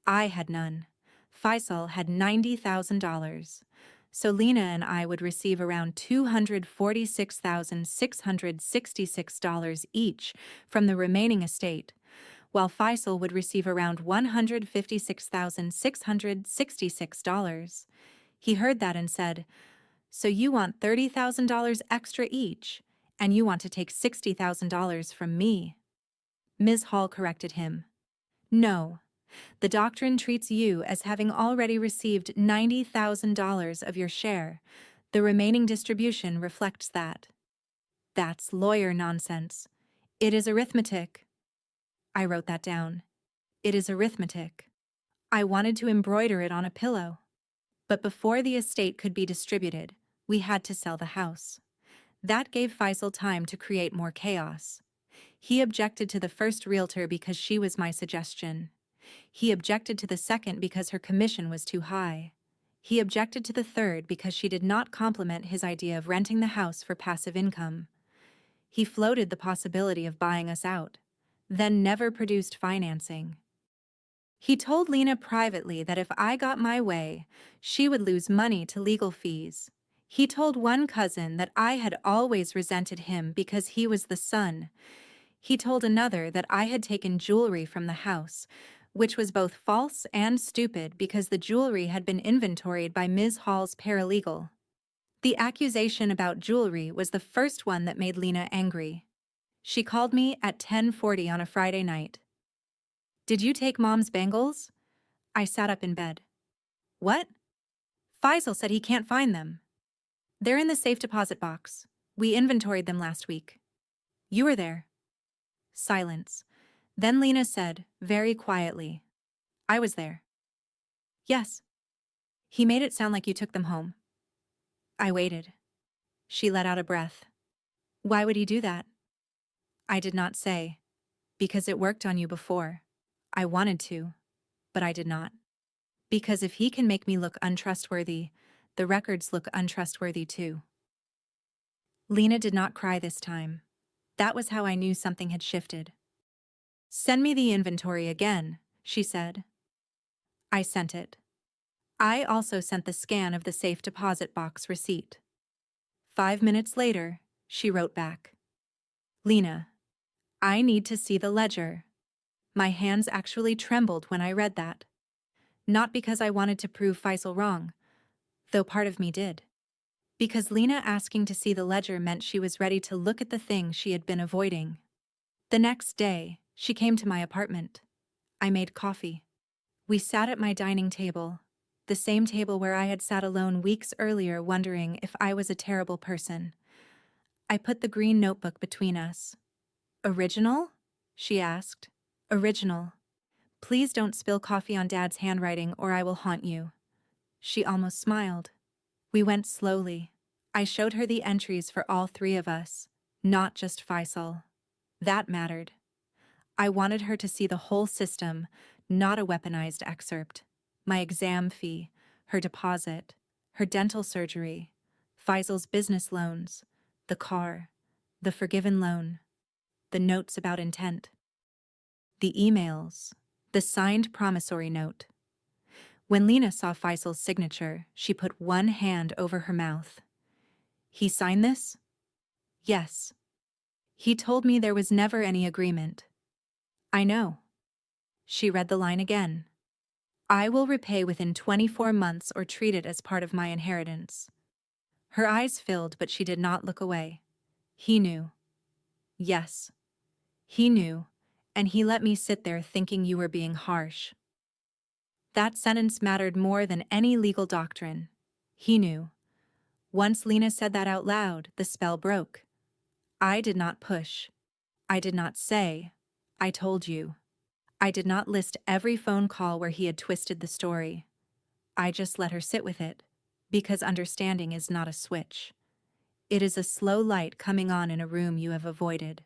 I had none. Faisal had $90,000. So Lena and I would receive around $246,666 each from the remaining estate, while Faisal would receive around $156,666. He heard that and said, "So you want $30,000 extra each, and you want to take $60,000 from me." Ms. Hall corrected him. "No. The doctrine treats you as having already received $90,000 of your share. The remaining distribution reflects that." That's lawyer nonsense. It is arithmetic. I wrote that down. It is arithmetic. I wanted to embroider it on a pillow. But before the estate could be distributed, we had to sell the house. That gave Faisal time to create more chaos. He objected to the first realtor because she was my suggestion. He objected to the second because her commission was too high. He objected to the third because she did not complement his idea of renting the house for passive income. He floated the possibility of buying us out, then never produced financing. He told Lena privately that if I got my way, she would lose money to legal fees. He told one cousin that I had always resented him because he was the son. He told another that I had taken jewelry from the house, which was both false and stupid because the jewelry had been inventoried by Ms. Hall's paralegal. The accusation about jewelry was the first one that made Lena angry. She called me at 10:40 on a Friday night. "Did you take Mom's bangles?" I sat up in bed. "What?" "Faisal said he can't find them." "They're in the safe deposit box. We inventoried them last week." "You were there." Silence. Then Lena said, very quietly, "I was there." "Yes." "He made it sound like you took them home." I waited. She let out a breath. "Why would he do that?" I did not say. "Because it worked on you before." I wanted to, but I did not. "Because if he can make me look untrustworthy, the records look untrustworthy too." Lena did not cry this time. That was how I knew something had shifted. "Send me the inventory again," she said. I sent it. I also sent the scan of the safe deposit box receipt. 5 minutes later, she wrote back. "Lena, I need to see the ledger." My hands actually trembled when I read that. Not because I wanted to prove Faisal wrong, though part of me did. Because Lena asking to see the ledger meant she was ready to look at the thing she had been avoiding. The next day, she came to my apartment. I made coffee. We sat at my dining table, the same table where I had sat alone weeks earlier wondering if I was a terrible person. I put the green notebook between us. "Original?" she asked. "Original. Please don't spill coffee on Dad's handwriting or I will haunt you." She almost smiled. We went slowly. I showed her the entries for all three of us, not just Faisal. That mattered. I wanted her to see the whole system, not a weaponized excerpt. My exam fee, her deposit, her dental surgery, Faisal's business loans, the car, the forgiven loan, the notes about intent, the emails, the signed promissory note. When Lena saw Faisal's signature, she put one hand over her mouth. "He signed this?" "Yes. He told me there was never any agreement." "I know." She read the line again. "I will repay within 24 months or treat it as part of my inheritance." Her eyes filled, but she did not look away. He knew. Yes. He knew, and he let me sit there thinking you were being harsh. That sentence mattered more than any legal doctrine. He knew. Once Lena said that out loud, the spell broke. I did not push. I did not say, "I told you." I did not list every phone call where he had twisted the story. I just let her sit with it, because understanding is not a switch. It is a slow light coming on in a room you have avoided.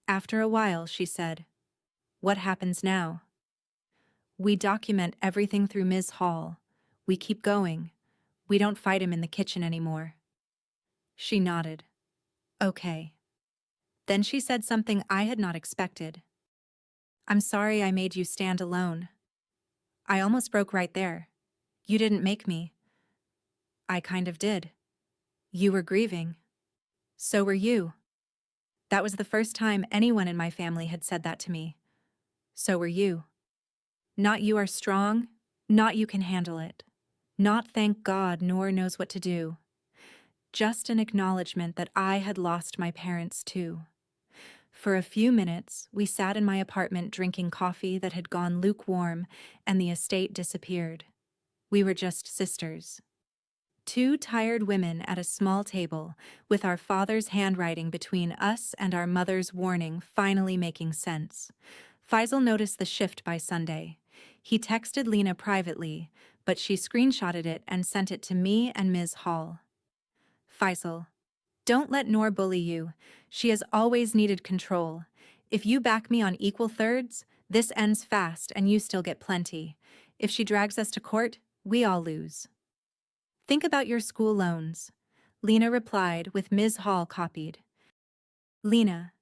After a while, she said, "What happens now?" "We document everything through Ms. Hall. We keep going. We don't fight him in the kitchen anymore." She nodded. "Okay." Then she said something I had not expected. "I'm sorry I made you stand alone." I almost broke right there. "You didn't make me." "I kind of did. You were grieving. So were you." That was the first time anyone in my family had said that to me. "So were you." Not "you are strong," not "you can handle it," not "thank God Noor knows what to do." Just an acknowledgement that I had lost my parents too. For a few minutes, we sat in my apartment drinking coffee that had gone lukewarm, and the estate disappeared. We were just sisters. Two tired women at a small table, with our father's handwriting between us and our mother's warning finally making sense. Faisal noticed the shift by Sunday. He texted Lena privately, but she screenshotted it and sent it to me and Ms. Hall. "Faisal, don't let Noor bully you. She has always needed control. If you back me on equal thirds, this ends fast and you still get plenty. If she drags us to court, we all lose. Think about your school loans." Lena replied with Ms. Hall copied. "Lena,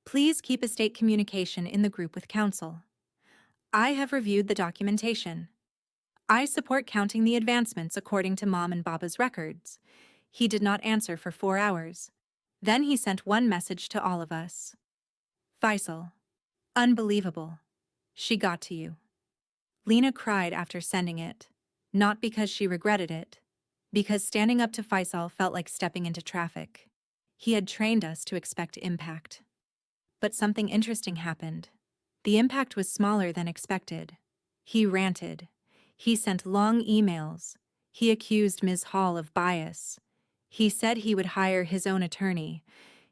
please keep estate communication in the group with counsel. I have reviewed the documentation. I support counting the advancements according to Mom and Baba's records." He did not answer for 4 hours. Then he sent one message to all of us. "Faisal, unbelievable. She got to you." Lena cried after sending it, not because she regretted it, because standing up to Faisal felt like stepping into traffic. He had trained us to expect impact. But something interesting happened. The impact was smaller than expected. He ranted. He sent long emails. He accused Ms. Hall of bias. He said he would hire his own attorney.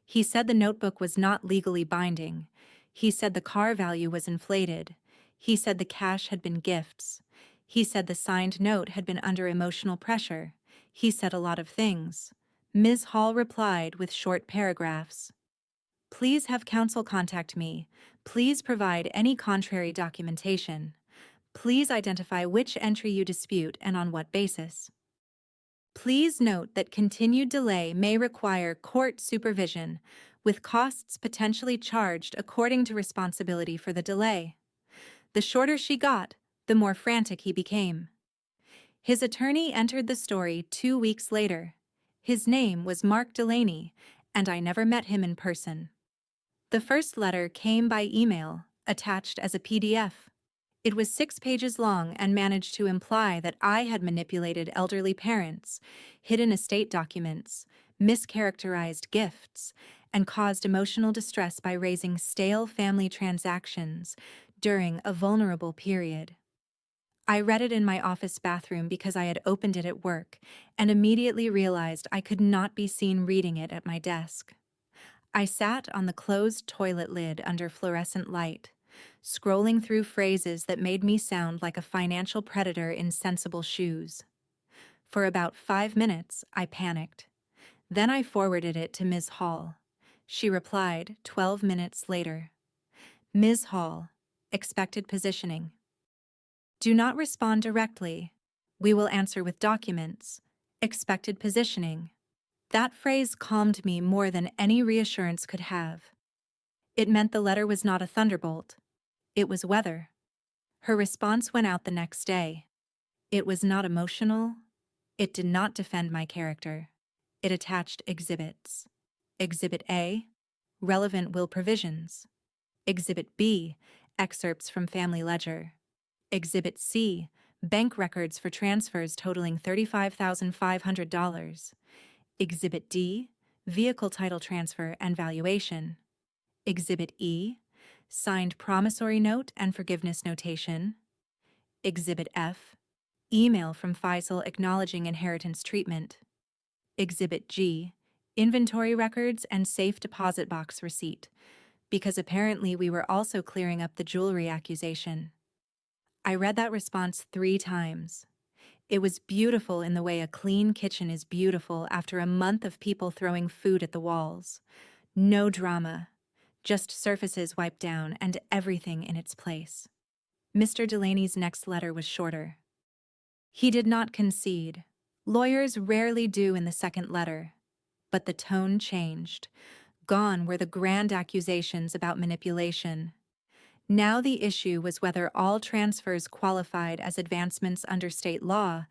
He said the notebook was not legally binding. He said the car value was inflated. He said the cash had been gifts. He said the signed note had been under emotional pressure. He said a lot of things. Ms. Hall replied with short paragraphs. "Please have counsel contact me. Please provide any contrary documentation. Please identify which entry you dispute and on what basis. Please note that continued delay may require court supervision, with costs potentially charged according to responsibility for the delay." The shorter she got, the more frantic he became. His attorney entered the story 2 weeks later. His name was Mark Delaney, and I never met him in person. The first letter came by email, attached as a PDF. It was 6 pages long and managed to imply that I had manipulated elderly parents, hidden estate documents, mischaracterized gifts, and caused emotional distress by raising stale family transactions during a vulnerable period. I read it in my office bathroom because I had opened it at work and immediately realized I could not be seen reading it at my desk. I sat on the closed toilet lid under fluorescent light, scrolling through phrases that made me sound like a financial predator in sensible shoes. For about 5 minutes, I panicked. Then I forwarded it to Ms. Hall. She replied 12 minutes later. Ms. Hall, expected positioning. Do not respond directly. We will answer with documents. Expected positioning. That phrase calmed me more than any reassurance could have. It meant the letter was not a thunderbolt. It was weather. Her response went out the next day. It was not emotional. It did not defend my character. It attached exhibits. Exhibit A, relevant will provisions. Exhibit B, excerpts from family ledger. Exhibit C, bank records for transfers totaling $35,500. Exhibit D, vehicle title transfer and valuation. Exhibit E, signed promissory note and forgiveness notation. Exhibit F, email from Faisal acknowledging inheritance treatment. Exhibit G, inventory records and safe deposit box receipt, because apparently we were also clearing up the jewelry accusation. I read that response 3 times. It was beautiful in the way a clean kitchen is beautiful after a month of people throwing food at the walls. No drama, just surfaces wiped down and everything in its place. Mr. Delaney's next letter was shorter. He did not concede. Lawyers rarely do in the second letter. But the tone changed. Gone were the grand accusations about manipulation. Now the issue was whether all transfers qualified as advancements under state law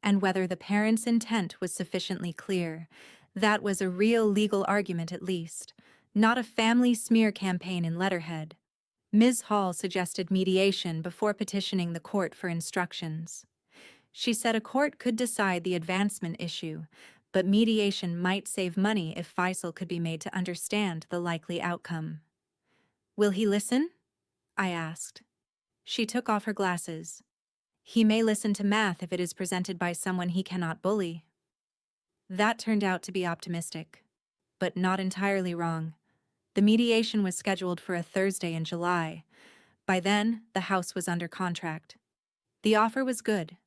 and whether the parents' intent was sufficiently clear. That was a real legal argument at least, not a family smear campaign in letterhead. Ms. Hall suggested mediation before petitioning the court for instructions. She said a court could decide the advancement issue, but mediation might save money if Faisal could be made to understand the likely outcome. Will he listen? I asked. She took off her glasses. He may listen to math if it is presented by someone he cannot bully. That turned out to be optimistic, but not entirely wrong. The mediation was scheduled for a Thursday in July. By then, the house was under contract. The offer was good.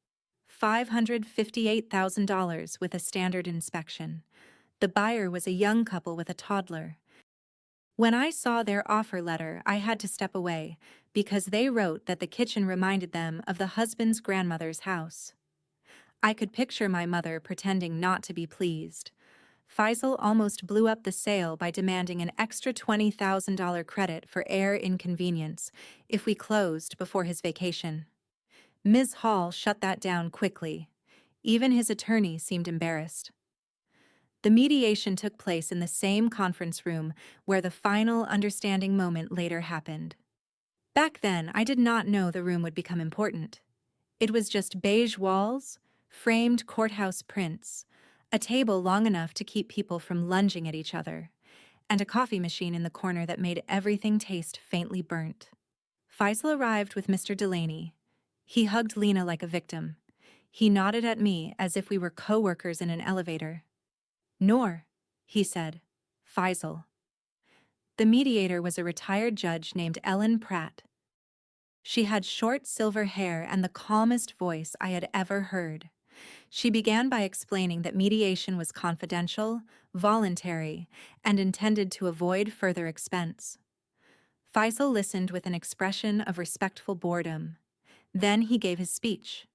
$558,000 with a standard inspection. The buyer was a young couple with a toddler. When I saw their offer letter, I had to step away because they wrote that the kitchen reminded them of the husband's grandmother's house. I could picture my mother pretending not to be pleased. Faisal almost blew up the sale by demanding an extra $20,000 credit for air inconvenience if we closed before his vacation. Ms. Hall shut that down quickly. Even his attorney seemed embarrassed. The mediation took place in the same conference room where the final understanding moment later happened. Back then, I did not know the room would become important. It was just beige walls, framed courthouse prints, a table long enough to keep people from lunging at each other, and a coffee machine in the corner that made everything taste faintly burnt. Faisal arrived with Mr. Delaney. He hugged Lena like a victim. He nodded at me as if we were co-workers in an elevator. Noor, he said. Faisal. The mediator was a retired judge named Ellen Pratt. She had short silver hair and the calmest voice I had ever heard. She began by explaining that mediation was confidential, voluntary, and intended to avoid further expense. Faisal listened with an expression of respectful boredom. Then he gave his speech.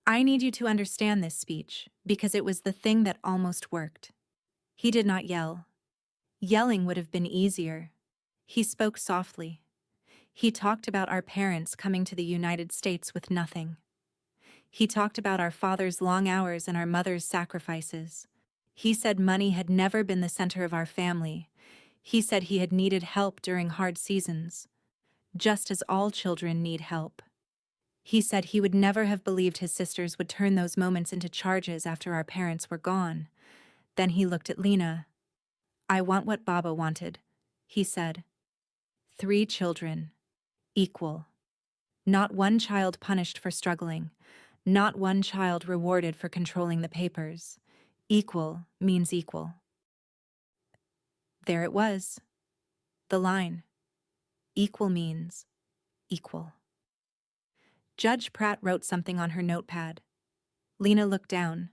I need you to understand this speech, because it was the thing that almost worked. He did not yell. Yelling would have been easier. He spoke softly. He talked about our parents coming to the United States with nothing. He talked about our father's long hours and our mother's sacrifices. He said money had never been the center of our family. He said he had needed help during hard seasons, just as all children need help. He said he would never have believed his sisters would turn those moments into charges after our parents were gone. Then he looked at Lena. "I want what Baba wanted," he said. 3 children. Equal. Not one child punished for struggling. Not one child rewarded for controlling the papers. Equal means equal. There it was. The line. Equal means equal. Judge Pratt wrote something on her notepad. Lena looked down.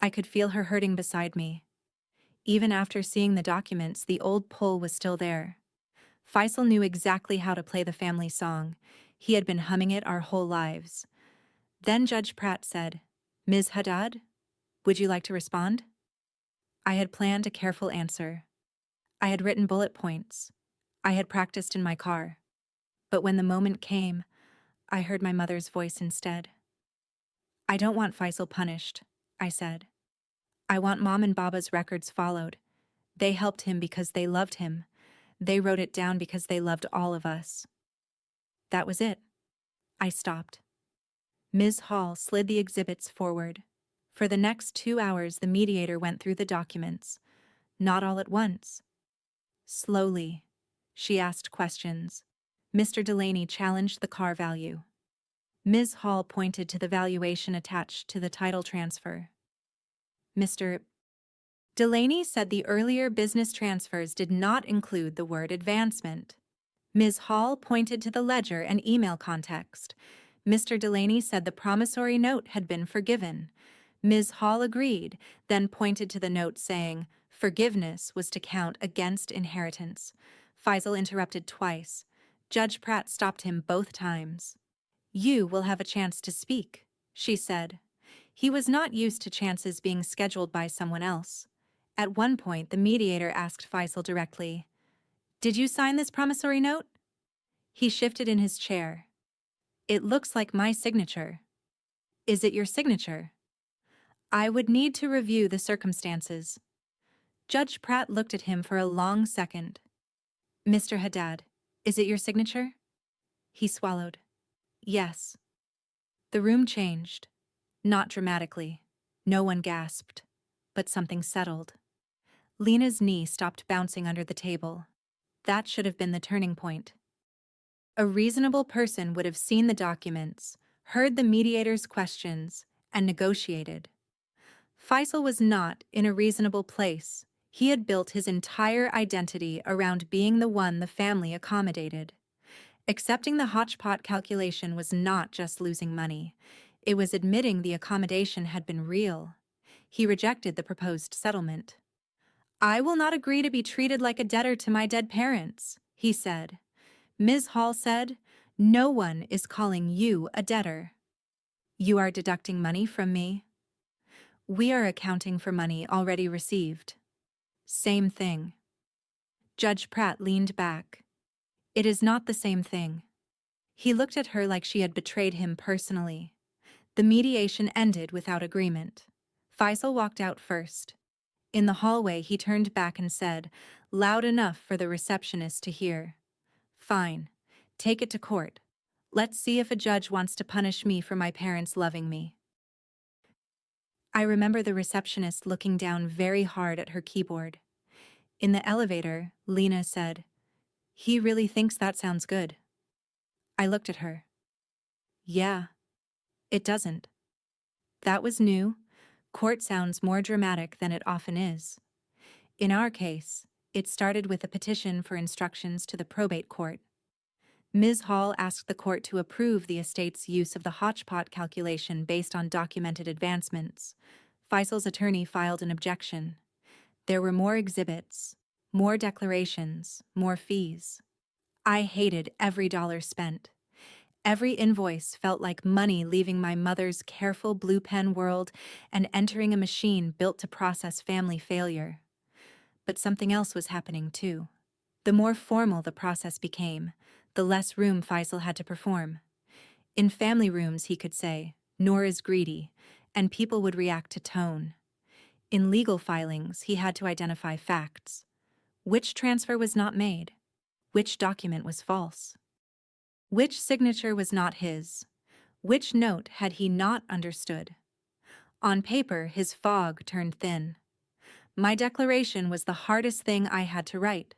I could feel her hurting beside me. Even after seeing the documents, the old pull was still there. Faisal knew exactly how to play the family song. He had been humming it our whole lives. Then Judge Pratt said, "Ms. Haddad, would you like to respond?" I had planned a careful answer. I had written bullet points. I had practiced in my car. But when the moment came, I heard my mother's voice instead. "I don't want Faisal punished," I said. "I want Mom and Baba's records followed. They helped him because they loved him. They wrote it down because they loved all of us." That was it. I stopped. Ms. Hall slid the exhibits forward. For the next 2 hours, the mediator went through the documents. Not all at once. Slowly, she asked questions. Mr. Delaney challenged the car value. Ms. Hall pointed to the valuation attached to the title transfer. Mr. Delaney said the earlier business transfers did not include the word advancement. Ms. Hall pointed to the ledger and email context. Mr. Delaney said the promissory note had been forgiven. Ms. Hall agreed, then pointed to the note saying forgiveness was to count against inheritance. Faisal interrupted twice. Judge Pratt stopped him both times. "You will have a chance to speak," she said. He was not used to chances being scheduled by someone else. At one point, the mediator asked Faisal directly, "Did you sign this promissory note?" He shifted in his chair. "It looks like my signature." "Is it your signature?" "I would need to review the circumstances." Judge Pratt looked at him for a long second. "Mr. Haddad, is it your signature?" He swallowed. "Yes." The room changed. Not dramatically. No one gasped. But something settled. Lena's knee stopped bouncing under the table. That should have been the turning point. A reasonable person would have seen the documents, heard the mediator's questions, and negotiated. Faisal was not in a reasonable place. He had built his entire identity around being the one the family accommodated. Accepting the hodgepodge calculation was not just losing money. It was admitting the accommodation had been real. He rejected the proposed settlement. "I will not agree to be treated like a debtor to my dead parents," he said. Ms. Hall said, "No one is calling you a debtor." "You are deducting money from me?" "We are accounting for money already received." "Same thing." Judge Pratt leaned back. "It is not the same thing." He looked at her like she had betrayed him personally. The mediation ended without agreement. Faisal walked out first. In the hallway, he turned back and said, loud enough for the receptionist to hear, "Fine. Take it to court. Let's see if a judge wants to punish me for my parents loving me." I remember the receptionist looking down very hard at her keyboard. In the elevator, Lena said, "He really thinks that sounds good." I looked at her. "Yeah. It doesn't." That was new. Court sounds more dramatic than it often is. In our case, it started with a petition for instructions to the probate court. Ms. Hall asked the court to approve the estate's use of the hodgepodge calculation based on documented advancements. Faisal's attorney filed an objection. There were more exhibits, more declarations, more fees. I hated every dollar spent. Every invoice felt like money leaving my mother's careful blue pen world and entering a machine built to process family failure. But something else was happening too. The more formal the process became, the less room Faisal had to perform. In family rooms, he could say, "Noor is greedy," and people would react to tone. In legal filings, he had to identify facts. Which transfer was not made? Which document was false? Which signature was not his? Which note had he not understood? On paper, his fog turned thin. My declaration was the hardest thing I had to write.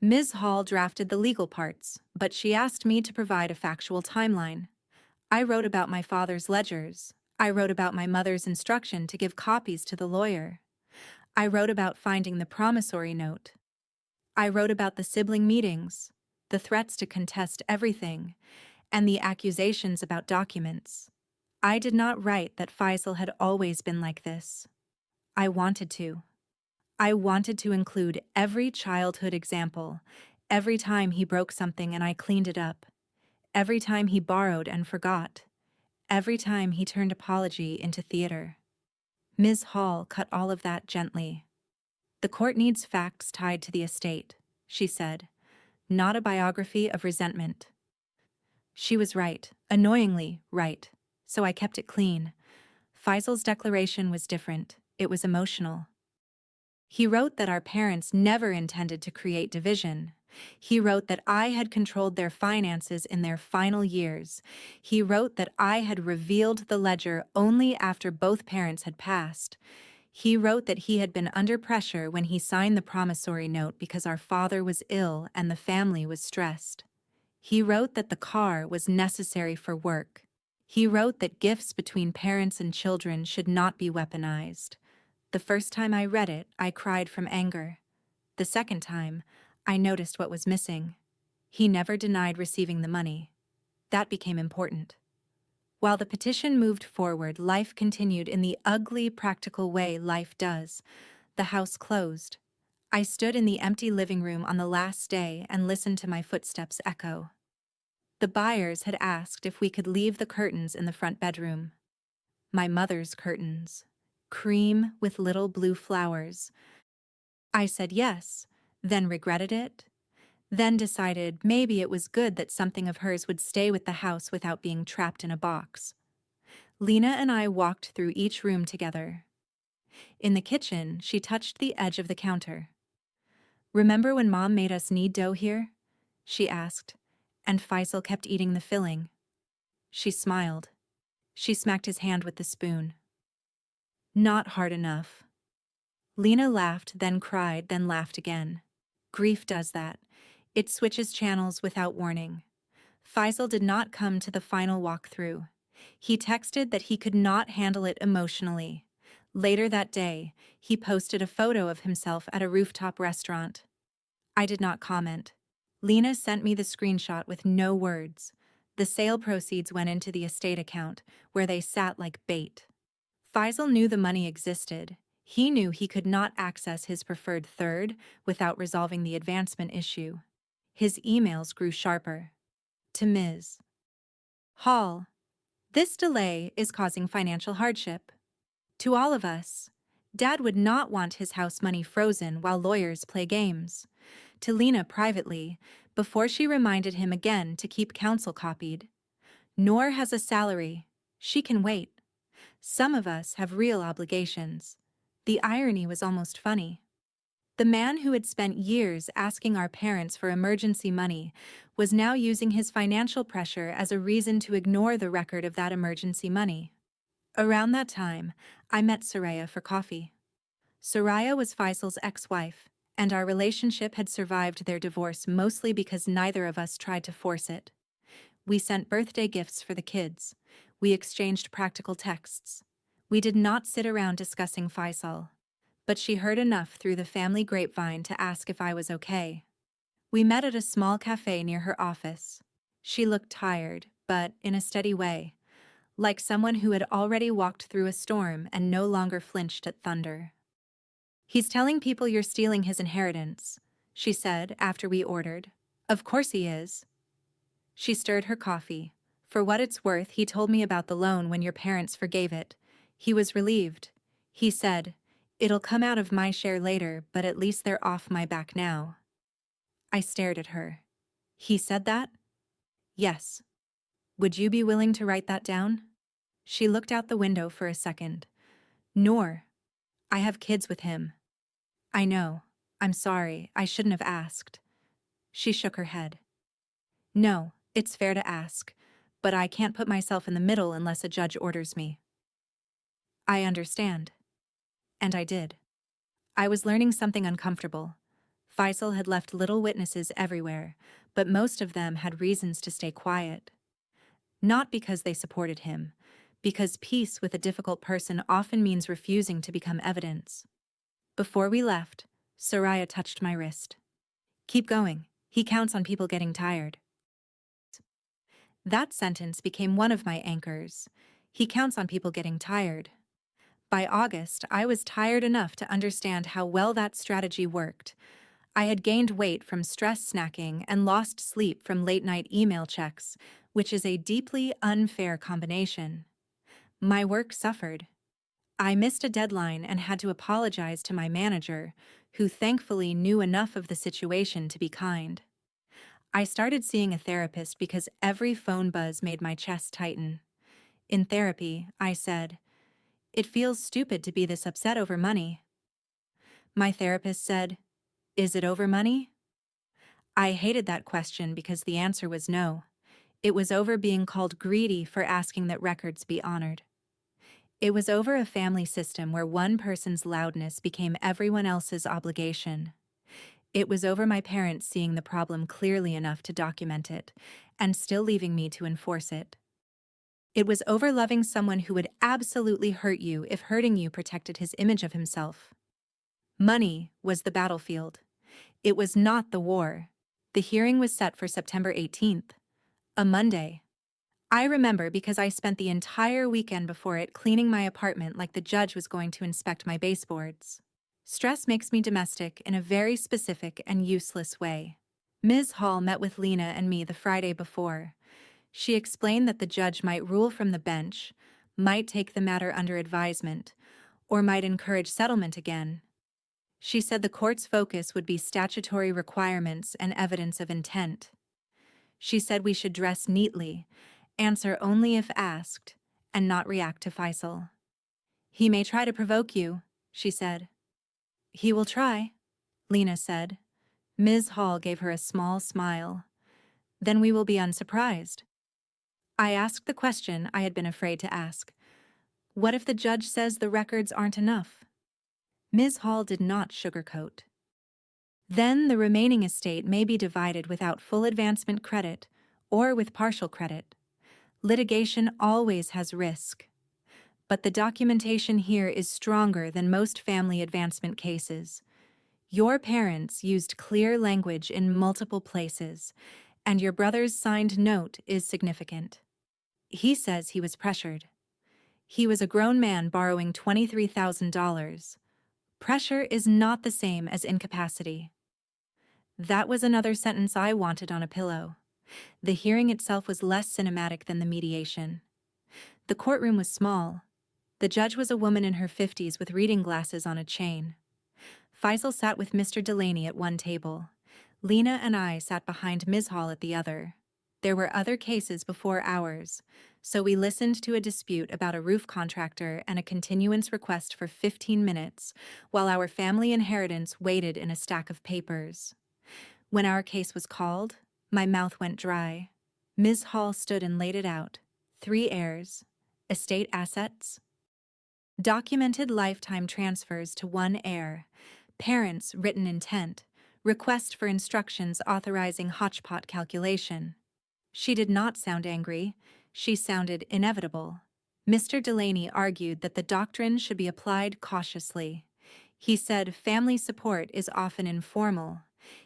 Ms. Hall drafted the legal parts, but she asked me to provide a factual timeline. I wrote about my father's ledgers. I wrote about my mother's instruction to give copies to the lawyer. I wrote about finding the promissory note. I wrote about the sibling meetings, the threats to contest everything, and the accusations about documents. I did not write that Faisal had always been like this. I wanted to. I wanted to include every childhood example, every time he broke something and I cleaned it up, every time he borrowed and forgot, every time he turned apology into theater. Ms. Hall cut all of that gently. The court needs facts tied to the estate, she said, not a biography of resentment. She was right, annoyingly right, so I kept it clean. Faisal's declaration was different. It was emotional. He wrote that our parents never intended to create division. He wrote that I had controlled their finances in their final years. He wrote that I had revealed the ledger only after both parents had passed. He wrote that he had been under pressure when he signed the promissory note because our father was ill and the family was stressed. He wrote that the car was necessary for work. He wrote that gifts between parents and children should not be weaponized. The first time I read it, I cried from anger. The second time, I noticed what was missing. He never denied receiving the money. That became important. While the petition moved forward, life continued in the ugly, practical way life does. The house closed. I stood in the empty living room on the last day and listened to my footsteps echo. The buyers had asked if we could leave the curtains in the front bedroom. My mother's curtains. Cream with little blue flowers. I said yes, then regretted it, then decided maybe it was good that something of hers would stay with the house without being trapped in a box. Lena and I walked through each room together. In the kitchen, she touched the edge of the counter. "Remember when Mom made us knead dough here?" she asked, and Faisal kept eating the filling. She smiled. She smacked his hand with the spoon. "Not hard enough." Lena laughed, then cried, then laughed again. Grief does that. It switches channels without warning. Faisal did not come to the final walkthrough. He texted that he could not handle it emotionally. Later that day, he posted a photo of himself at a rooftop restaurant. I did not comment. Lena sent me the screenshot with no words. The sale proceeds went into the estate account, where they sat like bait. Faisal knew the money existed. He knew he could not access his preferred third without resolving the advancement issue. His emails grew sharper. To Ms. Hall, "This delay is causing financial hardship. To all of us, Dad would not want his house money frozen while lawyers play games." To Lena privately, before she reminded him again to keep counsel copied. "Noor has a salary. She can wait. Some of us have real obligations." The irony was almost funny. The man who had spent years asking our parents for emergency money was now using his financial pressure as a reason to ignore the record of that emergency money. Around that time, I met Soraya for coffee. Soraya was Faisal's ex-wife, and our relationship had survived their divorce mostly because neither of us tried to force it. We sent birthday gifts for the kids. We exchanged practical texts. We did not sit around discussing Faisal. But she heard enough through the family grapevine to ask if I was okay. We met at a small cafe near her office. She looked tired, but in a steady way, like someone who had already walked through a storm and no longer flinched at thunder. "He's telling people you're stealing his inheritance," she said after we ordered. "Of course he is." She stirred her coffee. "For what it's worth, he told me about the loan when your parents forgave it. He was relieved. He said, 'It'll come out of my share later, but at least they're off my back now.'" I stared at her. "He said that?" "Yes." "Would you be willing to write that down?" She looked out the window for a second. "Noor, I have kids with him." "I know. I'm sorry. I shouldn't have asked." She shook her head. "No, it's fair to ask. but I can't put myself in the middle unless a judge orders me. I understand. And I did. I was learning something uncomfortable. Faisal had left little witnesses everywhere, but most of them had reasons to stay quiet. Not because they supported him, because peace with a difficult person often means refusing to become evidence. Before we left, Soraya touched my wrist. Keep going. He counts on people getting tired. That sentence became one of my anchors. He counts on people getting tired. By August, I was tired enough to understand how well that strategy worked. I had gained weight from stress snacking and lost sleep from late-night email checks, which is a deeply unfair combination. My work suffered. I missed a deadline and had to apologize to my manager, who thankfully knew enough of the situation to be kind. I started seeing a therapist because every phone buzz made my chest tighten. In therapy, I said, "It feels stupid to be this upset over money." My therapist said, "Is it over money?" I hated that question because the answer was no. It was over being called greedy for asking that records be honored. It was over a family system where one person's loudness became everyone else's obligation. It was over my parents seeing the problem clearly enough to document it, and still leaving me to enforce it. It was over loving someone who would absolutely hurt you if hurting you protected his image of himself. Money was the battlefield. It was not the war. The hearing was set for September 18th, a Monday. I remember because I spent the entire weekend before it cleaning my apartment like the judge was going to inspect my baseboards. Stress makes me domestic in a very specific and useless way. Ms. Hall met with Lena and me the Friday before. She explained that the judge might rule from the bench, might take the matter under advisement, or might encourage settlement again. She said the court's focus would be statutory requirements and evidence of intent. She said we should dress neatly, answer only if asked, and not react to Faisal. "He may try to provoke you," she said. "He will try," Lena said. Ms. Hall gave her a small smile. "Then we will be unsurprised." I asked the question I had been afraid to ask. What if the judge says the records aren't enough? Ms. Hall did not sugarcoat. Then the remaining estate may be divided without full advancement credit or with partial credit. Litigation always has risk. But the documentation here is stronger than most family advancement cases. Your parents used clear language in multiple places, and your brother's signed note is significant. He says he was pressured. He was a grown man borrowing $23,000. Pressure is not the same as incapacity. That was another sentence I wanted on a pillow. The hearing itself was less cinematic than the mediation. The courtroom was small. The judge was a woman in her 50s with reading glasses on a chain. Faisal sat with Mr. Delaney at one table. Lena and I sat behind Ms. Hall at the other. There were other cases before ours, so we listened to a dispute about a roof contractor and a continuance request for 15 minutes, while our family inheritance waited in a stack of papers. When our case was called, my mouth went dry. Ms. Hall stood and laid it out. 3 heirs, estate assets, documented lifetime transfers to 1 heir, parents' written intent, request for instructions authorizing hotchpot calculation. She did not sound angry. She sounded inevitable. Mr. Delaney argued that the doctrine should be applied cautiously. He said family support is often informal.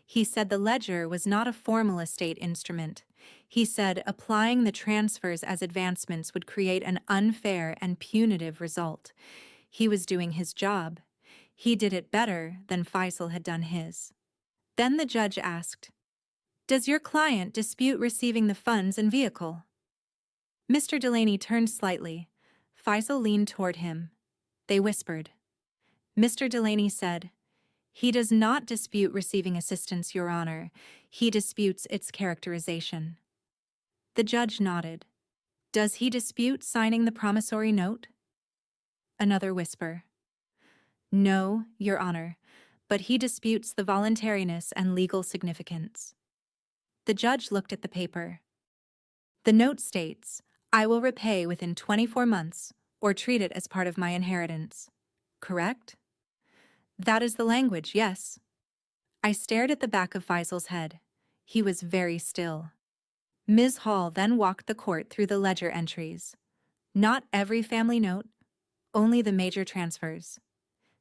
He said the ledger was not a formal estate instrument. He said applying the transfers as advancements would create an unfair and punitive result. He was doing his job. He did it better than Faisal had done his. Then the judge asked, "Does your client dispute receiving the funds and vehicle?" Mr. Delaney turned slightly. Faisal leaned toward him. They whispered. Mr. Delaney said, "He does not dispute receiving assistance, Your Honor. He disputes its characterization." The judge nodded. "Does he dispute signing the promissory note?" Another whisper. "No, Your Honor, but he disputes the voluntariness and legal significance." The judge looked at the paper. The note states, "I will repay within 24 months or treat it as part of my inheritance." Correct? That is the language, yes. I stared at the back of Faisal's head. He was very still. Ms. Hall then walked the court through the ledger entries. Not every family note, only the major transfers.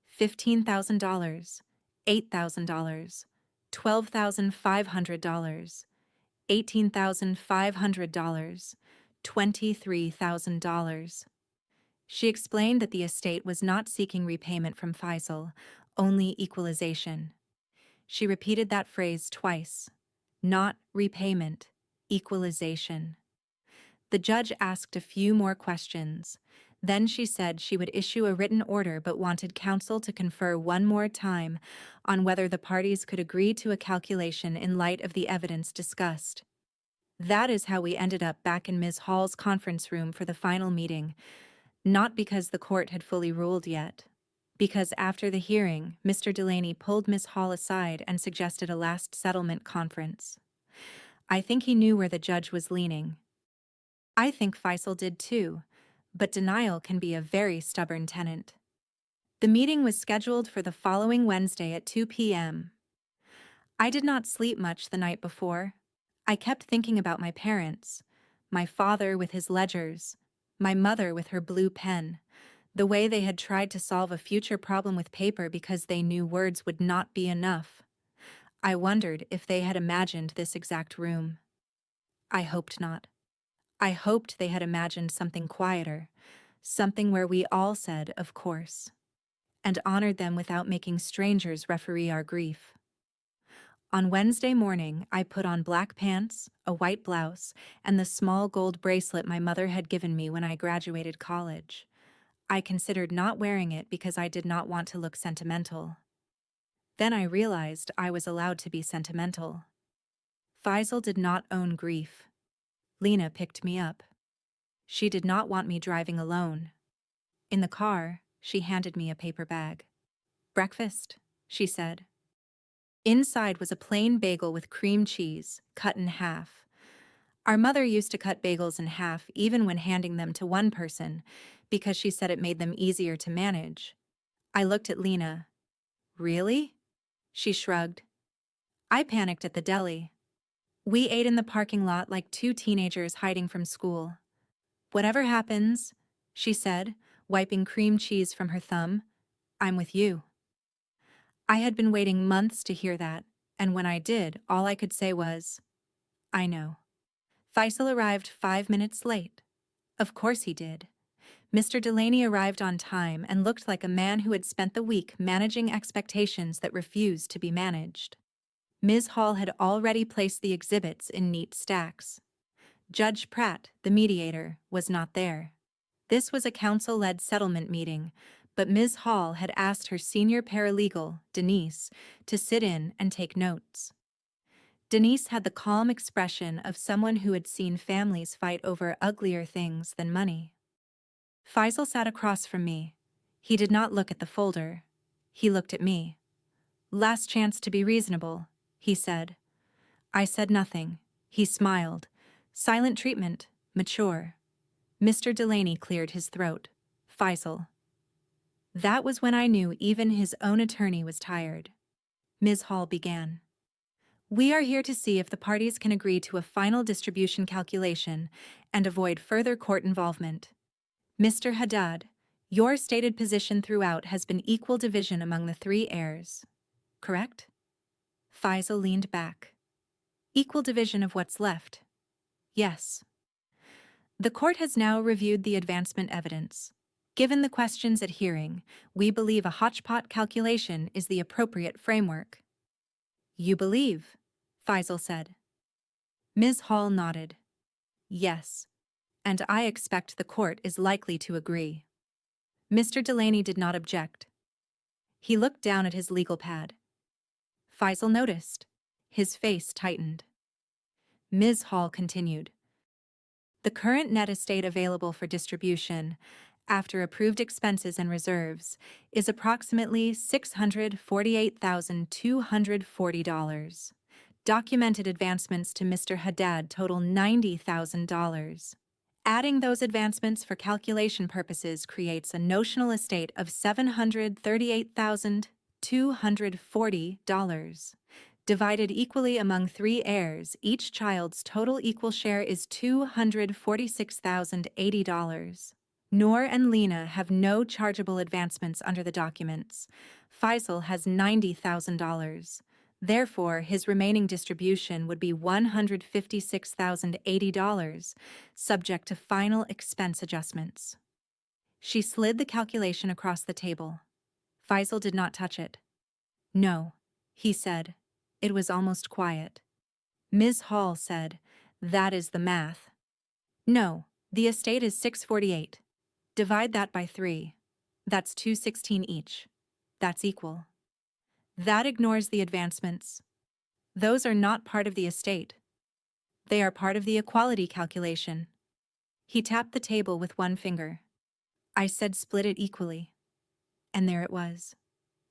$15,000, $8,000, $12,500, $18,500, $23,000. She explained that the estate was not seeking repayment from Faisal, only equalization. She repeated that phrase twice. Not repayment, equalization. The judge asked a few more questions. Then she said she would issue a written order but wanted counsel to confer one more time on whether the parties could agree to a calculation in light of the evidence discussed. That is how we ended up back in Ms. Hall's conference room for the final meeting, not because the court had fully ruled yet. Because after the hearing, Mr. Delaney pulled Ms. Hall aside and suggested a last settlement conference. I think he knew where the judge was leaning. I think Faisal did too, but denial can be a very stubborn tenant. The meeting was scheduled for the following Wednesday at 2 p.m. I did not sleep much the night before. I kept thinking about my parents, my father with his ledgers, my mother with her blue pen, the way they had tried to solve a future problem with paper because they knew words would not be enough. I wondered if they had imagined this exact room. I hoped not. I hoped they had imagined something quieter, something where we all said, of course, and honored them without making strangers referee our grief. On Wednesday morning, I put on black pants, a white blouse, and the small gold bracelet my mother had given me when I graduated college. I considered not wearing it because I did not want to look sentimental. Then I realized I was allowed to be sentimental. Faisal did not own grief. Lena picked me up. She did not want me driving alone. In the car, she handed me a paper bag. "Breakfast," she said. Inside was a plain bagel with cream cheese, cut in half. Our mother used to cut bagels in half even when handing them to one person, because she said it made them easier to manage. I looked at Lena. "Really?" She shrugged. I panicked at the deli. We ate in the parking lot like two teenagers hiding from school. "Whatever happens," she said, wiping cream cheese from her thumb, "I'm with you." I had been waiting months to hear that, and when I did, all I could say was, "I know." Faisal arrived 5 minutes late. Of course he did. Mr. Delaney arrived on time and looked like a man who had spent the week managing expectations that refused to be managed. Ms. Hall had already placed the exhibits in neat stacks. Judge Pratt, the mediator, was not there. This was a council-led settlement meeting, but Ms. Hall had asked her senior paralegal, Denise, to sit in and take notes. Denise had the calm expression of someone who had seen families fight over uglier things than money. Faisal sat across from me. He did not look at the folder. He looked at me. "Last chance to be reasonable," he said. I said nothing. He smiled. Silent treatment, mature. Mr. Delaney cleared his throat. "Faisal." That was when I knew even his own attorney was tired. Ms. Hall began. "We are here to see if the parties can agree to a final distribution calculation and avoid further court involvement. Mr. Haddad, your stated position throughout has been equal division among the three heirs. Correct?" Faisal leaned back. "Equal division of what's left." "Yes." The court has now reviewed the advancement evidence. Given the questions at hearing, we believe a hodgepodge calculation is the appropriate framework. "You believe?" Faisal said. Ms. Hall nodded. "Yes, and I expect the court is likely to agree." Mr. Delaney did not object. He looked down at his legal pad. Faisal noticed. His face tightened. Ms. Hall continued. "The current net estate available for distribution, after approved expenses and reserves, is approximately $648,240. Documented advancements to Mr. Haddad total $90,000. Adding those advancements for calculation purposes creates a notional estate of $738,240. Divided equally among 3 heirs, each child's total equal share is $246,080. Noor and Lena have no chargeable advancements under the documents. Faisal has $90,000. Therefore, his remaining distribution would be $156,080, subject to final expense adjustments. She slid the calculation across the table. Faisal did not touch it. "No," he said. It was almost quiet. Ms. Hall said, "That is the math." "No, the estate is 648. Divide that by 3. That's 216 each. That's equal." "That ignores the advancements. Those are not part of the estate. They are part of the equality calculation." He tapped the table with one finger. "I said split it equally." And there it was,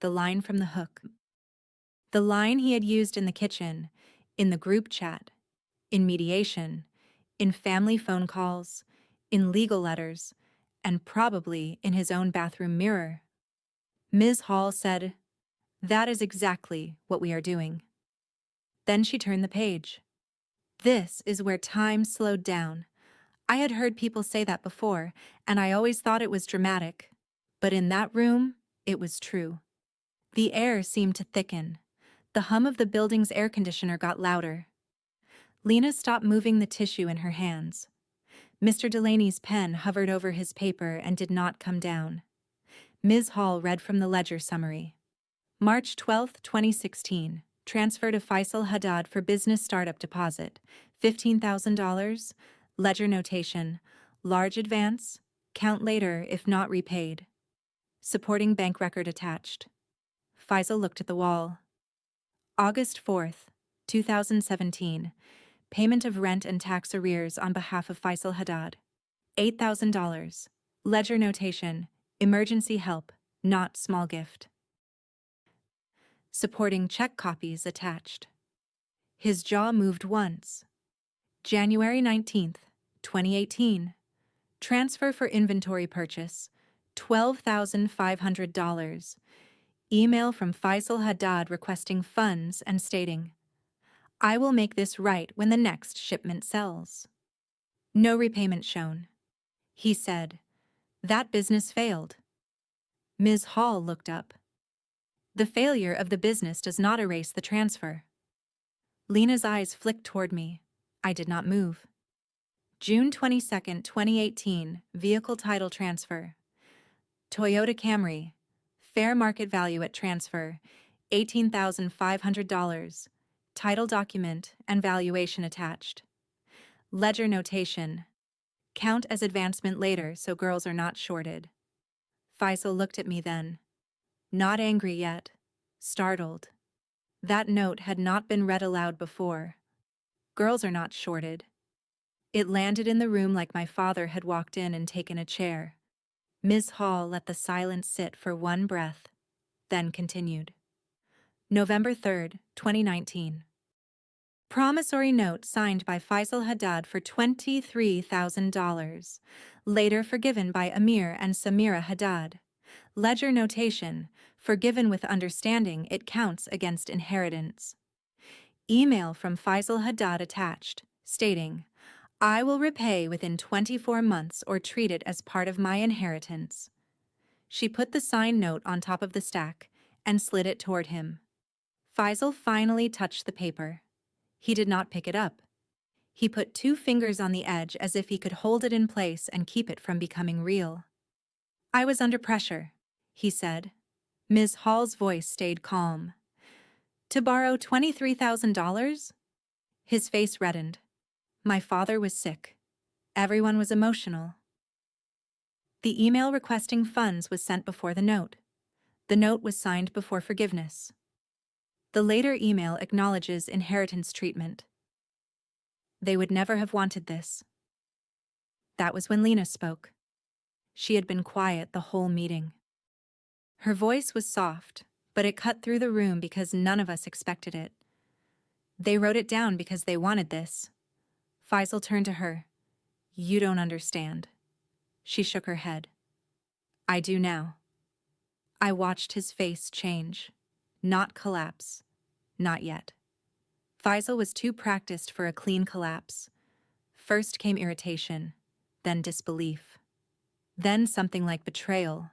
the line from the hook. The line he had used in the kitchen, in the group chat, in mediation, in family phone calls, in legal letters, and probably in his own bathroom mirror. Ms. Hall said, "That is exactly what we are doing." Then she turned the page. This is where time slowed down. I had heard people say that before, and I always thought it was dramatic. But in that room, it was true. The air seemed to thicken. The hum of the building's air conditioner got louder. Lena stopped moving the tissue in her hands. Mr. Delaney's pen hovered over his paper and did not come down. Ms. Hall read from the ledger summary. March 12, 2016. Transfer to Faisal Haddad for business startup deposit. $15,000. Ledger notation. Large advance. Count later if not repaid. Supporting bank record attached. Faisal looked at the wall. August 4th, 2017. Payment of rent and tax arrears on behalf of Faisal Haddad. $8,000. Ledger notation. Emergency help, not small gift. Supporting check copies attached. His jaw moved once. January 19th, 2018. Transfer for inventory purchase. $12,500. Email from Faisal Haddad requesting funds and stating, "I will make this right when the next shipment sells." No repayment shown. He said, "That business failed." Ms. Hall looked up. "The failure of the business does not erase the transfer." Lena's eyes flicked toward me. I did not move. June 22, 2018, vehicle title transfer. Toyota Camry. Fair market value at transfer, $18,500. Title document and valuation attached. Ledger notation. Count as advancement later so girls are not shorted. Faisal looked at me then. Not angry yet. Startled. That note had not been read aloud before. Girls are not shorted. It landed in the room like my father had walked in and taken a chair. Ms. Hall let the silence sit for one breath, then continued. November 3rd, 2019. Promissory note signed by Faisal Haddad for $23,000, later forgiven by Amir and Samira Haddad. Ledger notation, forgiven with understanding it counts against inheritance. Email from Faisal Haddad attached, stating, "I will repay within 24 months or treat it as part of my inheritance." She put the signed note on top of the stack and slid it toward him. Faisal finally touched the paper. He did not pick it up. He put 2 fingers on the edge as if he could hold it in place and keep it from becoming real. "I was under pressure," he said. Ms. Hall's voice stayed calm. "To borrow $23,000? His face reddened. My father was sick. Everyone was emotional. The email requesting funds was sent before the note. The note was signed before forgiveness. The later email acknowledges inheritance treatment. They would never have wanted this. That was when Lena spoke. She had been quiet the whole meeting. Her voice was soft, but it cut through the room because none of us expected it. They wrote it down because they wanted this. Faisal turned to her. You don't understand. She shook her head. I do now. I watched his face change. Not collapse. Not yet. Faisal was too practiced for a clean collapse. First came irritation, then disbelief. Then something like betrayal,